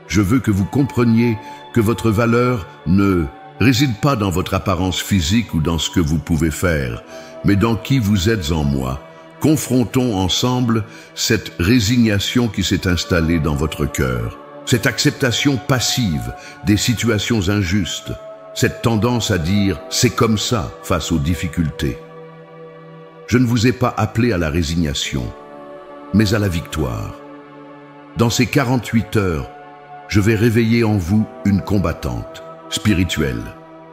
Speaker 1: Je veux que vous compreniez que votre valeur ne réside pas dans votre apparence physique ou dans ce que vous pouvez faire, mais dans qui vous êtes en moi. Confrontons ensemble cette résignation qui s'est installée dans votre cœur, cette acceptation passive des situations injustes, cette tendance à dire « c'est comme ça » face aux difficultés. Je ne vous ai pas appelé à la résignation, mais à la victoire. Dans ces 48 heures, je vais réveiller en vous une combattante spirituelle.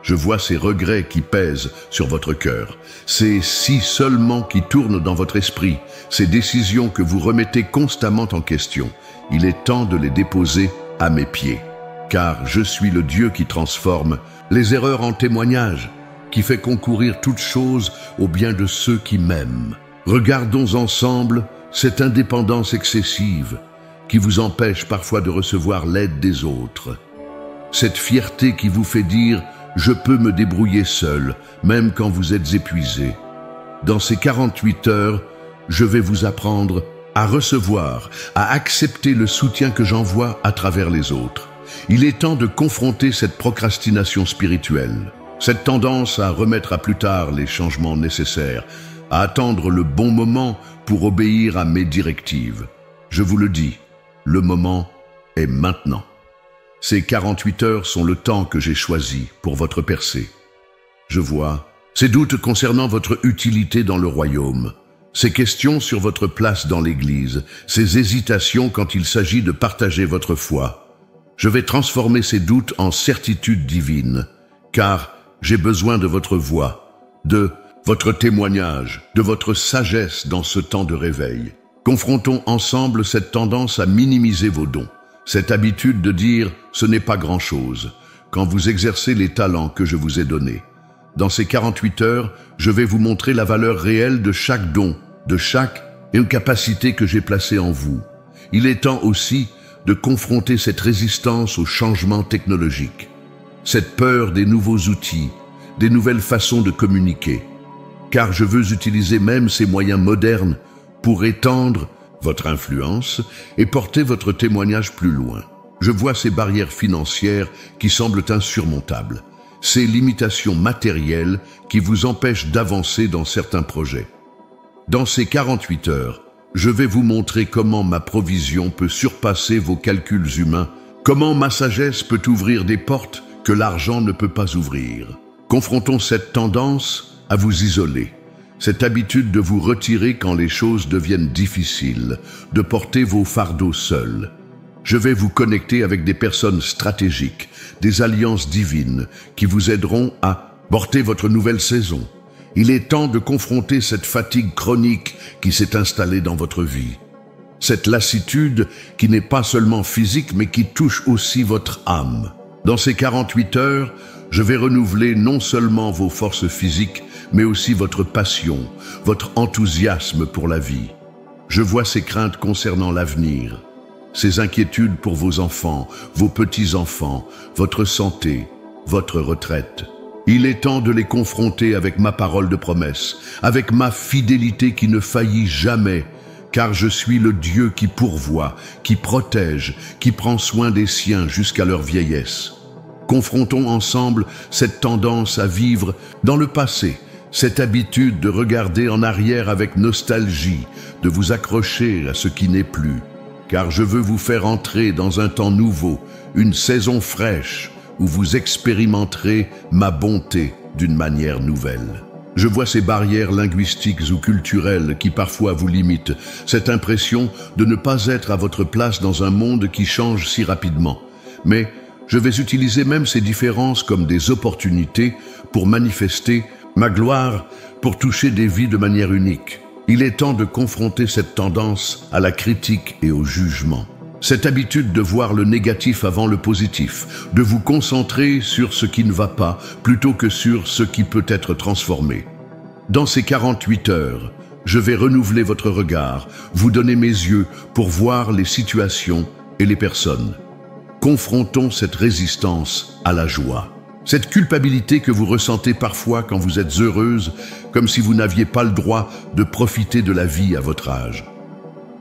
Speaker 1: Je vois ces regrets qui pèsent sur votre cœur, ces si seulement qui tournent dans votre esprit, ces décisions que vous remettez constamment en question. Il est temps de les déposer à mes pieds, car je suis le Dieu qui transforme les erreurs en témoignages, qui fait concourir toutes choses au bien de ceux qui m'aiment. Regardons ensemble cette indépendance excessive qui vous empêche parfois de recevoir l'aide des autres. Cette fierté qui vous fait dire « je peux me débrouiller seul », même quand vous êtes épuisé. Dans ces 48 heures, je vais vous apprendre à recevoir, à accepter le soutien que j'envoie à travers les autres. Il est temps de confronter cette procrastination spirituelle, cette tendance à remettre à plus tard les changements nécessaires, à attendre le bon moment pour obéir à mes directives. Je vous le dis, le moment est maintenant. Ces 48 heures sont le temps que j'ai choisi pour votre percée. Je vois ces doutes concernant votre utilité dans le royaume, ces questions sur votre place dans l'Église, ces hésitations quand il s'agit de partager votre foi. Je vais transformer ces doutes en certitude divine, car j'ai besoin de votre voix, de votre témoignage, de votre sagesse dans ce temps de réveil. Confrontons ensemble cette tendance à minimiser vos dons, cette habitude de dire « ce n'est pas grand-chose » quand vous exercez les talents que je vous ai donnés. Dans ces 48 heures, je vais vous montrer la valeur réelle de chaque don, de chaque capacité que j'ai placée en vous. Il est temps aussi de confronter cette résistance au changement technologique, cette peur des nouveaux outils, des nouvelles façons de communiquer. Car je veux utiliser même ces moyens modernes pour étendre votre influence et porter votre témoignage plus loin. Je vois ces barrières financières qui semblent insurmontables, ces limitations matérielles qui vous empêchent d'avancer dans certains projets. Dans ces 48 heures, je vais vous montrer comment ma provision peut surpasser vos calculs humains, comment ma sagesse peut ouvrir des portes que l'argent ne peut pas ouvrir. Confrontons cette tendance à vous isoler, cette habitude de vous retirer quand les choses deviennent difficiles, de porter vos fardeaux seuls. Je vais vous connecter avec des personnes stratégiques, des alliances divines qui vous aideront à porter votre nouvelle saison. Il est temps de confronter cette fatigue chronique qui s'est installée dans votre vie. Cette lassitude qui n'est pas seulement physique mais qui touche aussi votre âme. Dans ces 48 heures, je vais renouveler non seulement vos forces physiques, mais aussi votre passion, votre enthousiasme pour la vie. Je vois ces craintes concernant l'avenir, ces inquiétudes pour vos enfants, vos petits-enfants, votre santé, votre retraite. Il est temps de les confronter avec ma parole de promesse, avec ma fidélité qui ne faillit jamais, car je suis le Dieu qui pourvoit, qui protège, qui prend soin des siens jusqu'à leur vieillesse. Confrontons ensemble cette tendance à vivre dans le passé, cette habitude de regarder en arrière avec nostalgie, de vous accrocher à ce qui n'est plus. Car je veux vous faire entrer dans un temps nouveau, une saison fraîche, où vous expérimenterez ma bonté d'une manière nouvelle. Je vois ces barrières linguistiques ou culturelles qui parfois vous limitent, cette impression de ne pas être à votre place dans un monde qui change si rapidement. Mais je vais utiliser même ces différences comme des opportunités pour manifester ma gloire, pour toucher des vies de manière unique. Il est temps de confronter cette tendance à la critique et au jugement. Cette habitude de voir le négatif avant le positif, de vous concentrer sur ce qui ne va pas plutôt que sur ce qui peut être transformé. Dans ces 48 heures, je vais renouveler votre regard, vous donner mes yeux pour voir les situations et les personnes. Confrontons cette résistance à la joie. Cette culpabilité que vous ressentez parfois quand vous êtes heureuse, comme si vous n'aviez pas le droit de profiter de la vie à votre âge.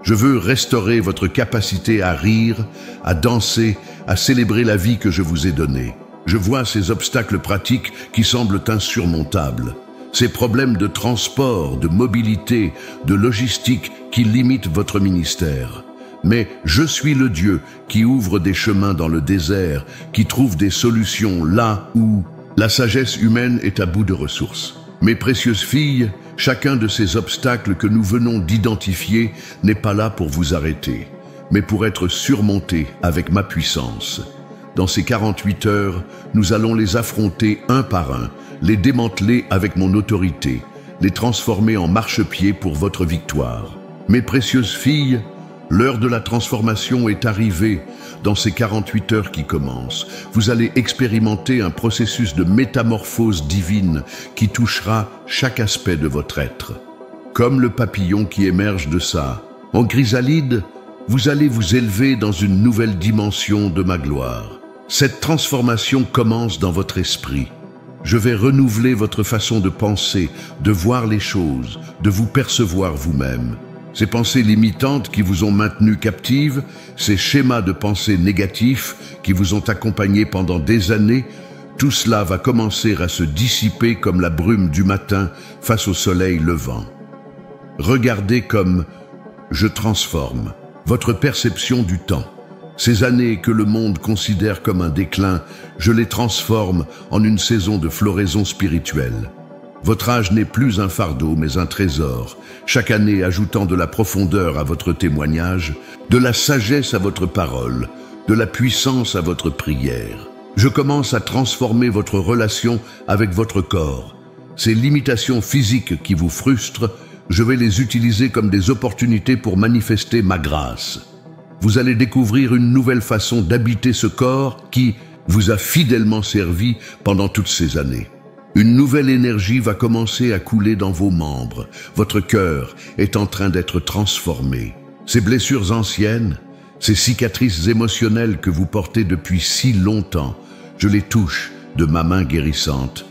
Speaker 1: Je veux restaurer votre capacité à rire, à danser, à célébrer la vie que je vous ai donnée. Je vois ces obstacles pratiques qui semblent insurmontables, ces problèmes de transport, de mobilité, de logistique qui limitent votre ministère. Mais je suis le Dieu qui ouvre des chemins dans le désert, qui trouve des solutions là où la sagesse humaine est à bout de ressources. Mes précieuses filles, chacun de ces obstacles que nous venons d'identifier n'est pas là pour vous arrêter, mais pour être surmonté avec ma puissance. Dans ces 48 heures, nous allons les affronter un par un, les démanteler avec mon autorité, les transformer en marchepied pour votre victoire. Mes précieuses filles, l'heure de la transformation est arrivée. Dans ces 48 heures qui commencent, vous allez expérimenter un processus de métamorphose divine qui touchera chaque aspect de votre être. Comme le papillon qui émerge de ça, en chrysalide, vous allez vous élever dans une nouvelle dimension de ma gloire. Cette transformation commence dans votre esprit. Je vais renouveler votre façon de penser, de voir les choses, de vous percevoir vous-même. Ces pensées limitantes qui vous ont maintenu captive, ces schémas de pensée négatifs qui vous ont accompagné pendant des années, tout cela va commencer à se dissiper comme la brume du matin face au soleil levant. Regardez comme je transforme votre perception du temps. Ces années que le monde considère comme un déclin, je les transforme en une saison de floraison spirituelle. Votre âge n'est plus un fardeau, mais un trésor, chaque année ajoutant de la profondeur à votre témoignage, de la sagesse à votre parole, de la puissance à votre prière. Je commence à transformer votre relation avec votre corps. Ces limitations physiques qui vous frustrent, je vais les utiliser comme des opportunités pour manifester ma grâce. Vous allez découvrir une nouvelle façon d'habiter ce corps qui vous a fidèlement servi pendant toutes ces années. Une nouvelle énergie va commencer à couler dans vos membres. Votre cœur est en train d'être transformé. Ces blessures anciennes, ces cicatrices émotionnelles que vous portez depuis si longtemps, je les touche de ma main guérissante.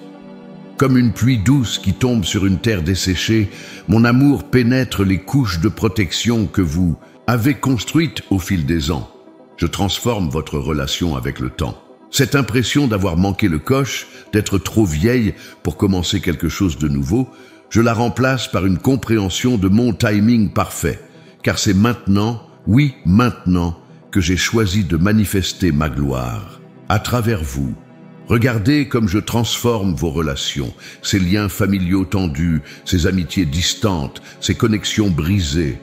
Speaker 1: Comme une pluie douce qui tombe sur une terre desséchée, mon amour pénètre les couches de protection que vous avez construites au fil des ans. Je transforme votre relation avec le temps. Cette impression d'avoir manqué le coche, d'être trop vieille pour commencer quelque chose de nouveau, je la remplace par une compréhension de mon timing parfait, car c'est maintenant, oui maintenant, que j'ai choisi de manifester ma gloire. À travers vous, regardez comme je transforme vos relations, ces liens familiaux tendus, ces amitiés distantes, ces connexions brisées.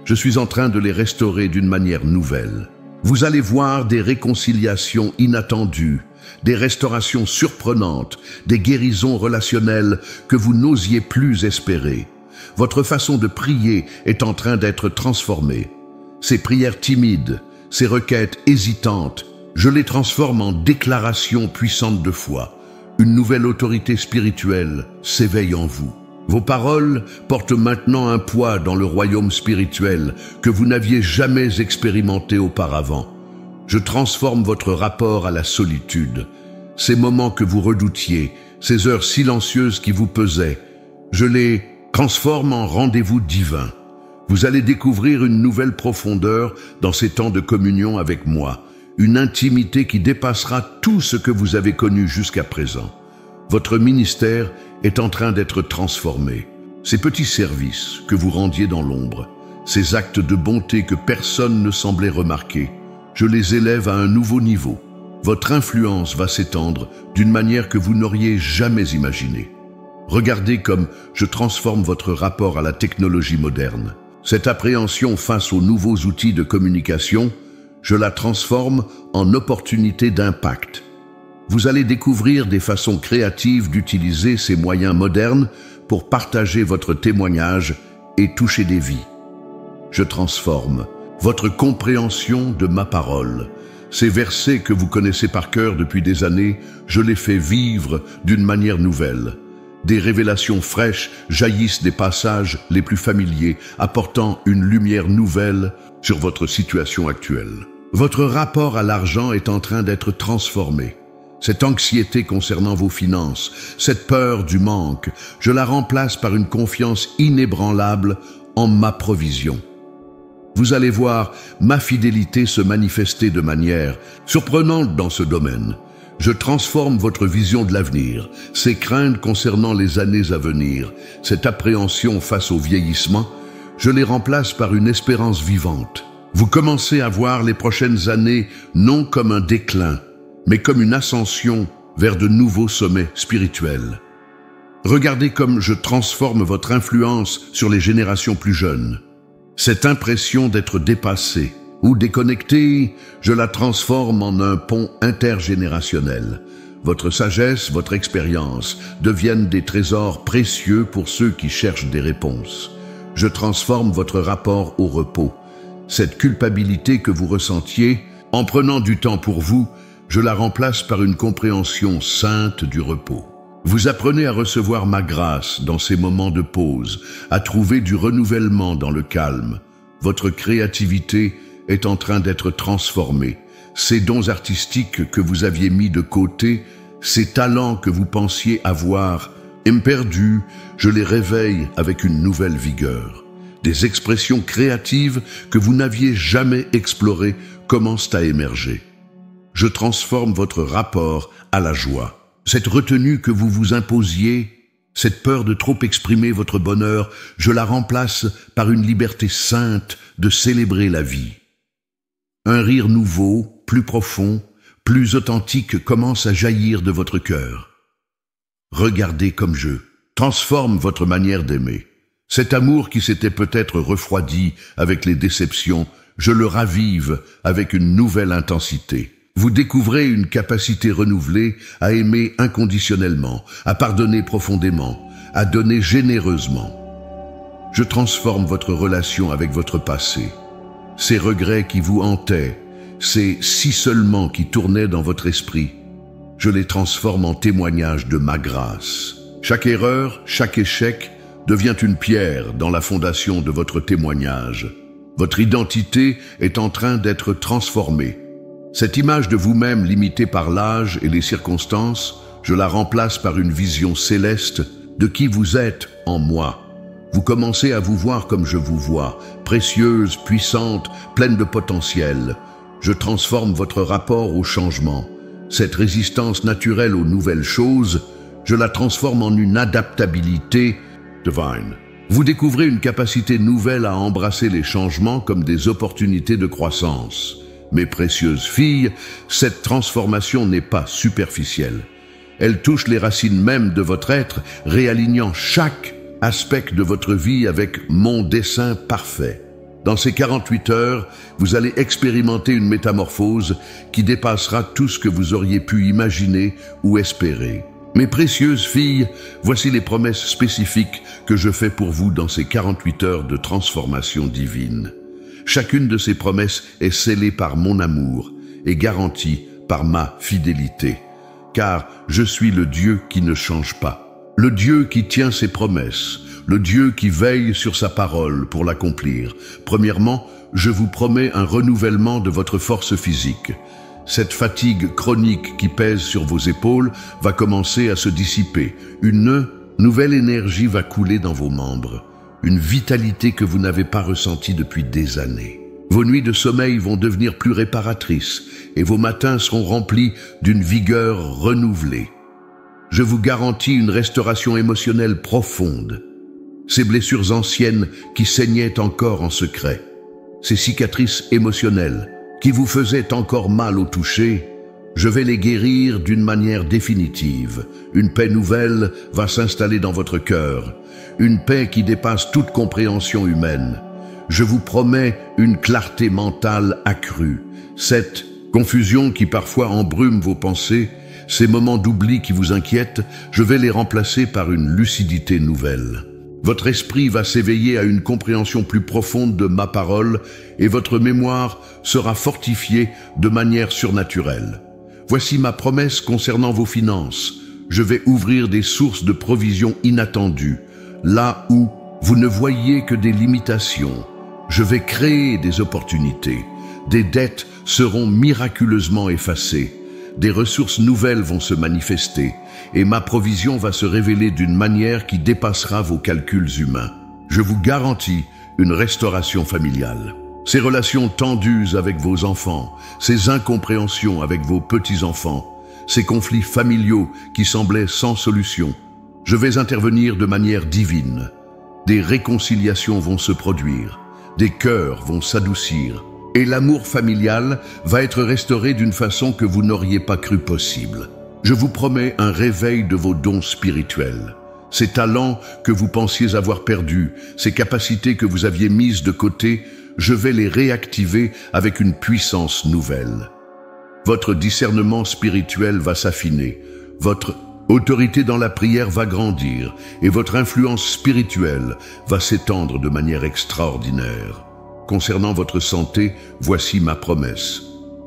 Speaker 1: Je suis en train de les restaurer d'une manière nouvelle. Vous allez voir des réconciliations inattendues, des restaurations surprenantes, des guérisons relationnelles que vous n'osiez plus espérer. Votre façon de prier est en train d'être transformée. Ces prières timides, ces requêtes hésitantes, je les transforme en déclarations puissantes de foi. Une nouvelle autorité spirituelle s'éveille en vous. Vos paroles portent maintenant un poids dans le royaume spirituel que vous n'aviez jamais expérimenté auparavant. Je transforme votre rapport à la solitude. Ces moments que vous redoutiez, ces heures silencieuses qui vous pesaient, je les transforme en rendez-vous divins. Vous allez découvrir une nouvelle profondeur dans ces temps de communion avec moi, une intimité qui dépassera tout ce que vous avez connu jusqu'à présent. Votre ministère est en train d'être transformé. Ces petits services que vous rendiez dans l'ombre, ces actes de bonté que personne ne semblait remarquer, je les élève à un nouveau niveau. Votre influence va s'étendre d'une manière que vous n'auriez jamais imaginée. Regardez comme je transforme votre rapport à la technologie moderne. Cette appréhension face aux nouveaux outils de communication, je la transforme en opportunité d'impact. Vous allez découvrir des façons créatives d'utiliser ces moyens modernes pour partager votre témoignage et toucher des vies. Je transforme votre compréhension de ma parole. Ces versets que vous connaissez par cœur depuis des années, je les fais vivre d'une manière nouvelle. Des révélations fraîches jaillissent des passages les plus familiers, apportant une lumière nouvelle sur votre situation actuelle. Votre rapport à l'argent est en train d'être transformé. Cette anxiété concernant vos finances, cette peur du manque, je la remplace par une confiance inébranlable en ma provision. Vous allez voir ma fidélité se manifester de manière surprenante dans ce domaine. Je transforme votre vision de l'avenir, ces craintes concernant les années à venir, cette appréhension face au vieillissement, je les remplace par une espérance vivante. Vous commencez à voir les prochaines années non comme un déclin, mais comme une ascension vers de nouveaux sommets spirituels. Regardez comme je transforme votre influence sur les générations plus jeunes. Cette impression d'être dépassé ou déconnecté, je la transforme en un pont intergénérationnel. Votre sagesse, votre expérience deviennent des trésors précieux pour ceux qui cherchent des réponses. Je transforme votre rapport au repos. Cette culpabilité que vous ressentiez, en prenant du temps pour vous, je la remplace par une compréhension sainte du repos. Vous apprenez à recevoir ma grâce dans ces moments de pause, à trouver du renouvellement dans le calme. Votre créativité est en train d'être transformée. Ces dons artistiques que vous aviez mis de côté, ces talents que vous pensiez avoir perdus, je les réveille avec une nouvelle vigueur. Des expressions créatives que vous n'aviez jamais explorées commencent à émerger. Je transforme votre rapport à la joie. Cette retenue que vous vous imposiez, cette peur de trop exprimer votre bonheur, je la remplace par une liberté sainte de célébrer la vie. Un rire nouveau, plus profond, plus authentique commence à jaillir de votre cœur. Regardez comme je transforme votre manière d'aimer. Cet amour qui s'était peut-être refroidi avec les déceptions, je le ravive avec une nouvelle intensité. Vous découvrez une capacité renouvelée à aimer inconditionnellement, à pardonner profondément, à donner généreusement. Je transforme votre relation avec votre passé. Ces regrets qui vous hantaient, ces si seulement qui tournaient dans votre esprit, je les transforme en témoignages de ma grâce. Chaque erreur, chaque échec devient une pierre dans la fondation de votre témoignage. Votre identité est en train d'être transformée. Cette image de vous-même limitée par l'âge et les circonstances, je la remplace par une vision céleste de qui vous êtes en moi. Vous commencez à vous voir comme je vous vois, précieuse, puissante, pleine de potentiel. Je transforme votre rapport au changement. Cette résistance naturelle aux nouvelles choses, je la transforme en une adaptabilité divine. Vous découvrez une capacité nouvelle à embrasser les changements comme des opportunités de croissance. Mes précieuses filles, cette transformation n'est pas superficielle. Elle touche les racines mêmes de votre être, réalignant chaque aspect de votre vie avec mon dessein parfait. Dans ces 48 heures, vous allez expérimenter une métamorphose qui dépassera tout ce que vous auriez pu imaginer ou espérer. Mes précieuses filles, voici les promesses spécifiques que je fais pour vous dans ces 48 heures de transformation divine. Chacune de ces promesses est scellée par mon amour et garantie par ma fidélité. Car je suis le Dieu qui ne change pas, le Dieu qui tient ses promesses, le Dieu qui veille sur sa parole pour l'accomplir. Premièrement, je vous promets un renouvellement de votre force physique. Cette fatigue chronique qui pèse sur vos épaules va commencer à se dissiper. Une nouvelle énergie va couler dans vos membres. Une vitalité que vous n'avez pas ressentie depuis des années. Vos nuits de sommeil vont devenir plus réparatrices et vos matins seront remplis d'une vigueur renouvelée. Je vous garantis une restauration émotionnelle profonde. Ces blessures anciennes qui saignaient encore en secret, ces cicatrices émotionnelles qui vous faisaient encore mal au toucher, je vais les guérir d'une manière définitive. Une paix nouvelle va s'installer dans votre cœur, une paix qui dépasse toute compréhension humaine. Je vous promets une clarté mentale accrue. Cette confusion qui parfois embrume vos pensées, ces moments d'oubli qui vous inquiètent, je vais les remplacer par une lucidité nouvelle. Votre esprit va s'éveiller à une compréhension plus profonde de ma parole et votre mémoire sera fortifiée de manière surnaturelle. Voici ma promesse concernant vos finances. Je vais ouvrir des sources de provisions inattendues. Là où vous ne voyez que des limitations, je vais créer des opportunités. Des dettes seront miraculeusement effacées. Des ressources nouvelles vont se manifester et ma provision va se révéler d'une manière qui dépassera vos calculs humains. Je vous garantis une restauration familiale. Ces relations tendues avec vos enfants, ces incompréhensions avec vos petits-enfants, ces conflits familiaux qui semblaient sans solution, je vais intervenir de manière divine. Des réconciliations vont se produire, des cœurs vont s'adoucir, et l'amour familial va être restauré d'une façon que vous n'auriez pas cru possible. Je vous promets un réveil de vos dons spirituels. Ces talents que vous pensiez avoir perdus, ces capacités que vous aviez mises de côté, je vais les réactiver avec une puissance nouvelle. Votre discernement spirituel va s'affiner, votre autorité dans la prière va grandir et votre influence spirituelle va s'étendre de manière extraordinaire. Concernant votre santé, voici ma promesse.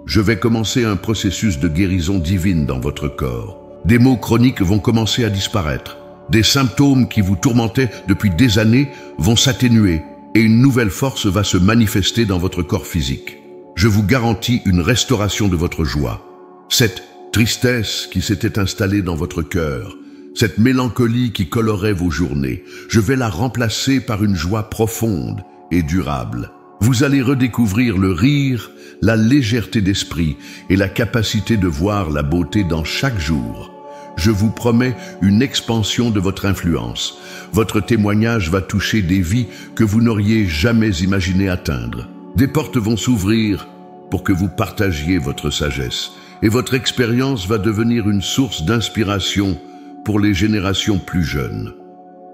Speaker 1: Je vais commencer un processus de guérison divine dans votre corps. Des maux chroniques vont commencer à disparaître. Des symptômes qui vous tourmentaient depuis des années vont s'atténuer et une nouvelle force va se manifester dans votre corps physique. Je vous garantis une restauration de votre joie. Cette tristesse qui s'était installée dans votre cœur, Cette mélancolie qui colorait vos journées, je vais la remplacer par une joie profonde et durable. Vous allez redécouvrir le rire, la légèreté d'esprit et la capacité de voir la beauté dans chaque jour. Je vous promets une expansion de votre influence. Votre témoignage va toucher des vies que vous n'auriez jamais imaginé atteindre. Des portes vont s'ouvrir pour que vous partagiez votre sagesse et votre expérience va devenir une source d'inspiration pour les générations plus jeunes.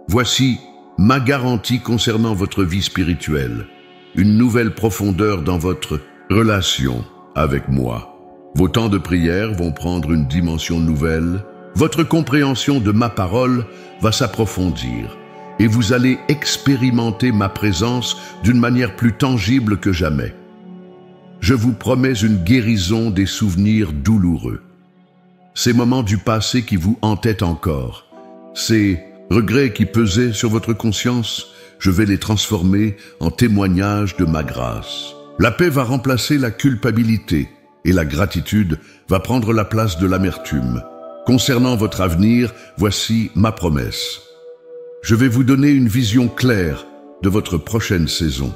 Speaker 1: Voici ma garantie concernant votre vie spirituelle, une nouvelle profondeur dans votre relation avec moi. Vos temps de prière vont prendre une dimension nouvelle, votre compréhension de ma parole va s'approfondir et vous allez expérimenter ma présence d'une manière plus tangible que jamais. Je vous promets une guérison des souvenirs douloureux. Ces moments du passé qui vous hantaient encore, ces regrets qui pesaient sur votre conscience, je vais les transformer en témoignages de ma grâce. La paix va remplacer la culpabilité et la gratitude va prendre la place de l'amertume. Concernant votre avenir, voici ma promesse. Je vais vous donner une vision claire de votre prochaine saison.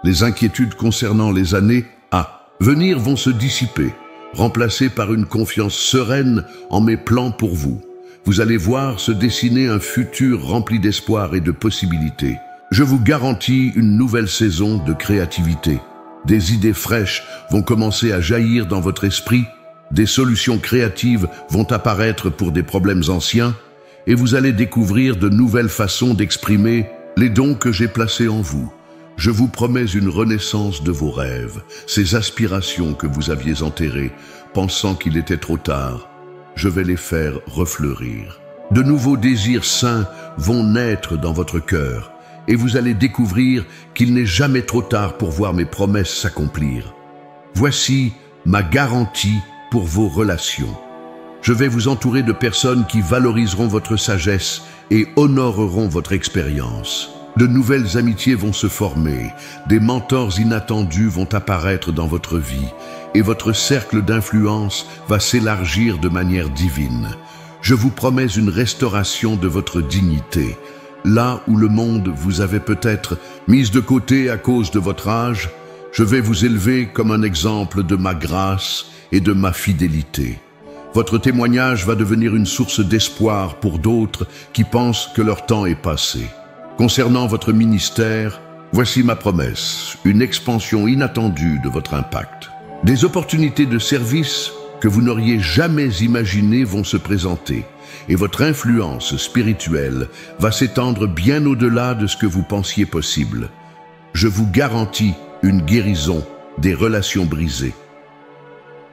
Speaker 1: Les inquiétudes concernant les années à venir vont se dissiper, remplacées par une confiance sereine en mes plans pour vous. Vous allez voir se dessiner un futur rempli d'espoir et de possibilités. Je vous garantis une nouvelle saison de créativité. Des idées fraîches vont commencer à jaillir dans votre esprit, des solutions créatives vont apparaître pour des problèmes anciens, et vous allez découvrir de nouvelles façons d'exprimer les dons que j'ai placés en vous. Je vous promets une renaissance de vos rêves, ces aspirations que vous aviez enterrées, pensant qu'il était trop tard. Je vais les faire refleurir. De nouveaux désirs sains vont naître dans votre cœur, et vous allez découvrir qu'il n'est jamais trop tard pour voir mes promesses s'accomplir. Voici ma garantie pour vos relations. Je vais vous entourer de personnes qui valoriseront votre sagesse et honoreront votre expérience. De nouvelles amitiés vont se former, des mentors inattendus vont apparaître dans votre vie, et votre cercle d'influence va s'élargir de manière divine. Je vous promets une restauration de votre dignité. Là où le monde vous avait peut-être mise de côté à cause de votre âge, je vais vous élever comme un exemple de ma grâce et de ma fidélité. Votre témoignage va devenir une source d'espoir pour d'autres qui pensent que leur temps est passé. Concernant votre ministère, voici ma promesse, une expansion inattendue de votre impact. Des opportunités de service que vous n'auriez jamais imaginées vont se présenter, et votre influence spirituelle va s'étendre bien au-delà de ce que vous pensiez possible. Je vous garantis une guérison des relations brisées.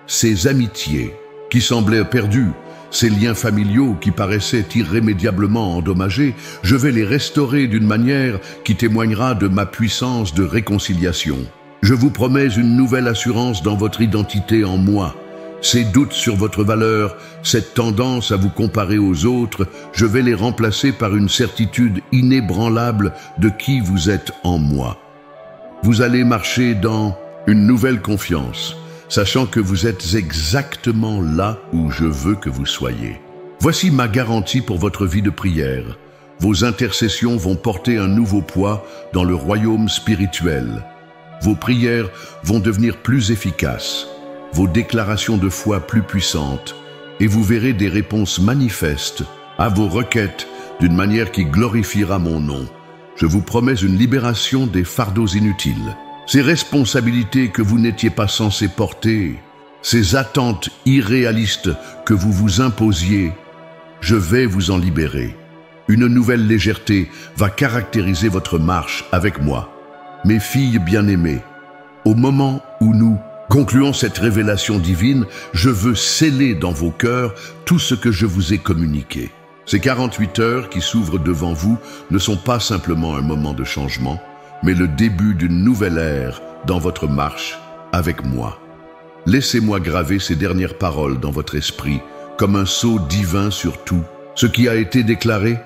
Speaker 1: Ces amitiés qui semblaient perdues, ces liens familiaux qui paraissaient irrémédiablement endommagés, je vais les restaurer d'une manière qui témoignera de ma puissance de réconciliation. Je vous promets une nouvelle assurance dans votre identité en moi. Ces doutes sur votre valeur, cette tendance à vous comparer aux autres, je vais les remplacer par une certitude inébranlable de qui vous êtes en moi. Vous allez marcher dans une nouvelle confiance, sachant que vous êtes exactement là où je veux que vous soyez. Voici ma garantie pour votre vie de prière. Vos intercessions vont porter un nouveau poids dans le royaume spirituel. Vos prières vont devenir plus efficaces, vos déclarations de foi plus puissantes, et vous verrez des réponses manifestes à vos requêtes d'une manière qui glorifiera mon nom. Je vous promets une libération des fardeaux inutiles. Ces responsabilités que vous n'étiez pas censés porter, ces attentes irréalistes que vous vous imposiez, je vais vous en libérer. Une nouvelle légèreté va caractériser votre marche avec moi. Mes filles bien-aimées, au moment où nous concluons cette révélation divine, je veux sceller dans vos cœurs tout ce que je vous ai communiqué. Ces 48 heures qui s'ouvrent devant vous ne sont pas simplement un moment de changement, mais le début d'une nouvelle ère dans votre marche avec moi. Laissez-moi graver ces dernières paroles dans votre esprit comme un sceau divin sur tout ce qui a été déclaré.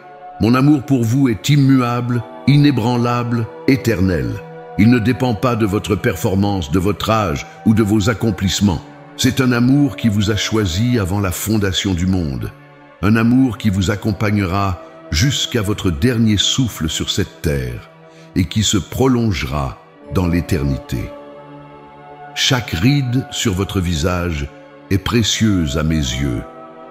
Speaker 1: Mon amour pour vous est immuable, inébranlable, éternel. Il ne dépend pas de votre performance, de votre âge ou de vos accomplissements. C'est un amour qui vous a choisi avant la fondation du monde. un amour qui vous accompagnera jusqu'à votre dernier souffle sur cette terre et qui se prolongera dans l'éternité. Chaque ride sur votre visage est précieuse à mes yeux.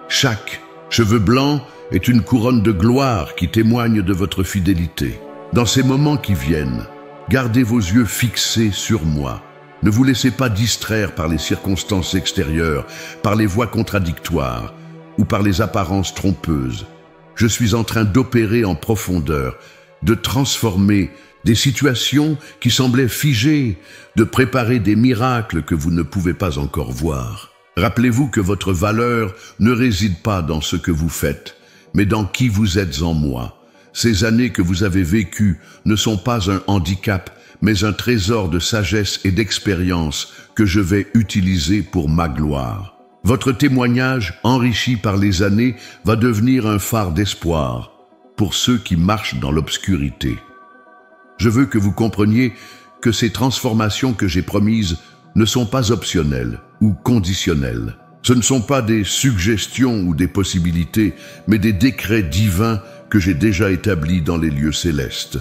Speaker 1: Chaque cheveu blanc est une couronne de gloire qui témoigne de votre fidélité. Dans ces moments qui viennent, gardez vos yeux fixés sur moi. Ne vous laissez pas distraire par les circonstances extérieures, par les voix contradictoires ou par les apparences trompeuses. Je suis en train d'opérer en profondeur, de transformer des situations qui semblaient figées, de préparer des miracles que vous ne pouvez pas encore voir. Rappelez-vous que votre valeur ne réside pas dans ce que vous faites, mais dans qui vous êtes en moi. Ces années que vous avez vécues ne sont pas un handicap, mais un trésor de sagesse et d'expérience que je vais utiliser pour ma gloire. Votre témoignage, enrichi par les années, va devenir un phare d'espoir pour ceux qui marchent dans l'obscurité. Je veux que vous compreniez que ces transformations que j'ai promises ne sont pas optionnelles ou conditionnelles. Ce ne sont pas des suggestions ou des possibilités, mais des décrets divins que j'ai déjà établis dans les lieux célestes.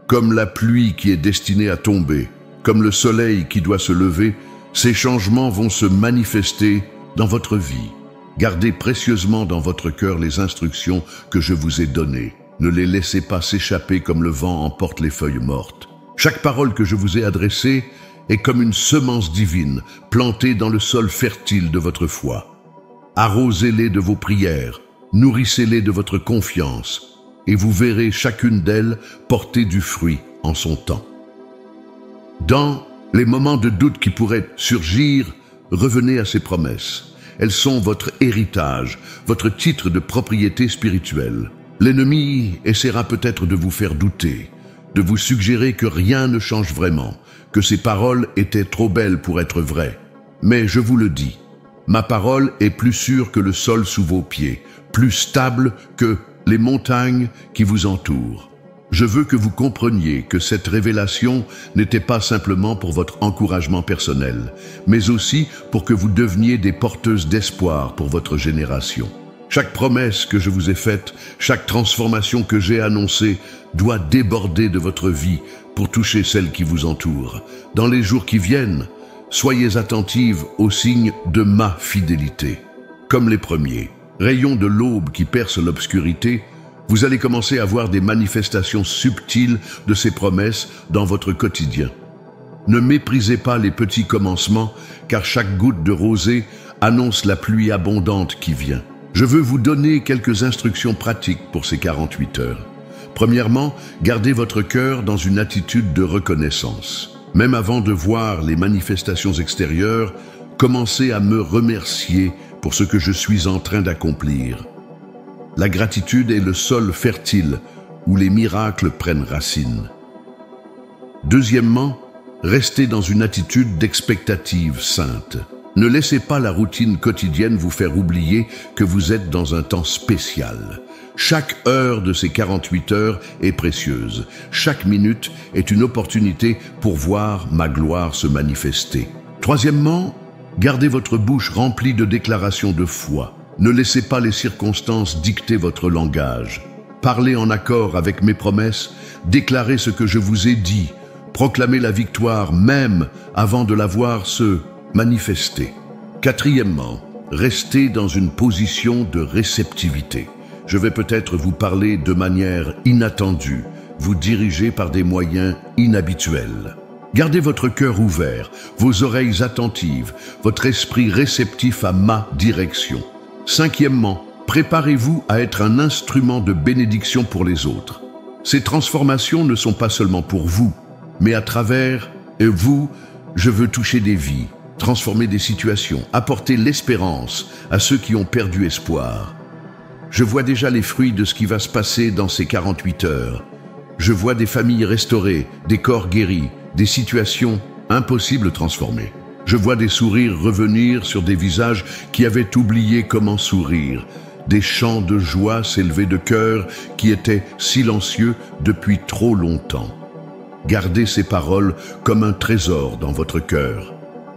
Speaker 1: Comme la pluie qui est destinée à tomber, comme le soleil qui doit se lever, ces changements vont se manifester dans votre vie. Gardez précieusement dans votre cœur les instructions que je vous ai données. Ne les laissez pas s'échapper comme le vent emporte les feuilles mortes. Chaque parole que je vous ai adressée est comme une semence divine plantée dans le sol fertile de votre foi. Arrosez-les de vos prières, nourrissez-les de votre confiance, et vous verrez chacune d'elles porter du fruit en son temps. Dans les moments de doute qui pourraient surgir, revenez à ces promesses. Elles sont votre héritage, votre titre de propriété spirituelle. L'ennemi essaiera peut-être de vous faire douter, de vous suggérer que rien ne change vraiment, que ces paroles étaient trop belles pour être vraies. Mais je vous le dis, ma parole est plus sûre que le sol sous vos pieds, plus stable que les montagnes qui vous entourent. Je veux que vous compreniez que cette révélation n'était pas simplement pour votre encouragement personnel, mais aussi pour que vous deveniez des porteuses d'espoir pour votre génération. Chaque promesse que je vous ai faite, chaque transformation que j'ai annoncée doit déborder de votre vie pour toucher celles qui vous entourent. Dans les jours qui viennent, soyez attentives aux signes de ma fidélité. Comme les premiers, rayons de l'aube qui percent l'obscurité, vous allez commencer à voir des manifestations subtiles de ces promesses dans votre quotidien. Ne méprisez pas les petits commencements, car chaque goutte de rosée annonce la pluie abondante qui vient. Je veux vous donner quelques instructions pratiques pour ces 48 heures. Premièrement, gardez votre cœur dans une attitude de reconnaissance. Même avant de voir les manifestations extérieures, commencez à me remercier pour ce que je suis en train d'accomplir. La gratitude est le sol fertile où les miracles prennent racine. Deuxièmement, restez dans une attitude d'expectative sainte. Ne laissez pas la routine quotidienne vous faire oublier que vous êtes dans un temps spécial. Chaque heure de ces 48 heures est précieuse. Chaque minute est une opportunité pour voir ma gloire se manifester. Troisièmement, gardez votre bouche remplie de déclarations de foi. Ne laissez pas les circonstances dicter votre langage. Parlez en accord avec mes promesses, déclarez ce que je vous ai dit, proclamez la victoire même avant de la voir se manifester. Quatrièmement, restez dans une position de réceptivité. Je vais peut-être vous parler de manière inattendue, vous diriger par des moyens inhabituels. Gardez votre cœur ouvert, vos oreilles attentives, votre esprit réceptif à ma direction. Cinquièmement, préparez-vous à être un instrument de bénédiction pour les autres. Ces transformations ne sont pas seulement pour vous, mais à travers vous, je veux toucher des vies, transformer des situations, apporter l'espérance à ceux qui ont perdu espoir. Je vois déjà les fruits de ce qui va se passer dans ces 48 heures. Je vois des familles restaurées, des corps guéris, des situations impossibles transformées. Je vois des sourires revenir sur des visages qui avaient oublié comment sourire, des chants de joie s'élever de cœurs qui étaient silencieux depuis trop longtemps. Gardez ces paroles comme un trésor dans votre cœur.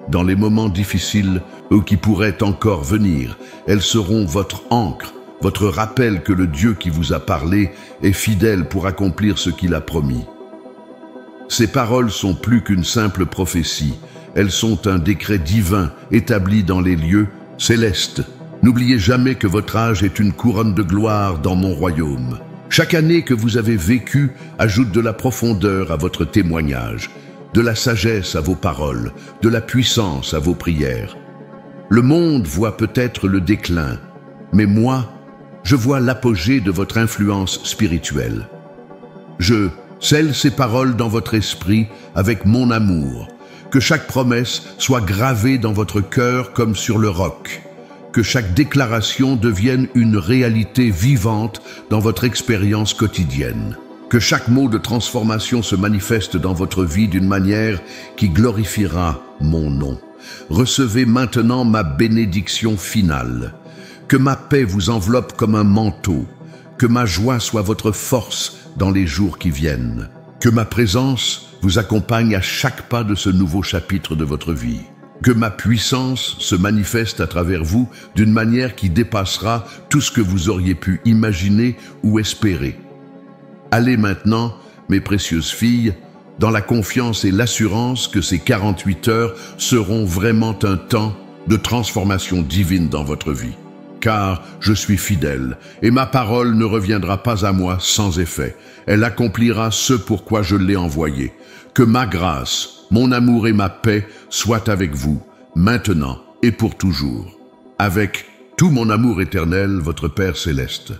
Speaker 1: Dans les moments difficiles ou qui pourraient encore venir, elles seront votre ancre, votre rappel que le Dieu qui vous a parlé est fidèle pour accomplir ce qu'il a promis. Ces paroles sont plus qu'une simple prophétie, elles sont un décret divin établi dans les lieux célestes. N'oubliez jamais que votre âge est une couronne de gloire dans mon royaume. Chaque année que vous avez vécue ajoute de la profondeur à votre témoignage, de la sagesse à vos paroles, de la puissance à vos prières. Le monde voit peut-être le déclin, mais moi, je vois l'apogée de votre influence spirituelle. Je scelle ces paroles dans votre esprit avec mon amour, que chaque promesse soit gravée dans votre cœur comme sur le roc, que chaque déclaration devienne une réalité vivante dans votre expérience quotidienne, que chaque mot de transformation se manifeste dans votre vie d'une manière qui glorifiera mon nom. Recevez maintenant ma bénédiction finale. Que ma paix vous enveloppe comme un manteau, que ma joie soit votre force dans les jours qui viennent, que ma présence vous accompagne à chaque pas de ce nouveau chapitre de votre vie, que ma puissance se manifeste à travers vous d'une manière qui dépassera tout ce que vous auriez pu imaginer ou espérer. Allez maintenant, mes précieuses filles, dans la confiance et l'assurance que ces 48 heures seront vraiment un temps de transformation divine dans votre vie. Car je suis fidèle, et ma parole ne reviendra pas à moi sans effet. Elle accomplira ce pourquoi je l'ai envoyée. Que ma grâce, mon amour et ma paix soient avec vous, maintenant et pour toujours. Avec tout mon amour éternel, votre Père céleste.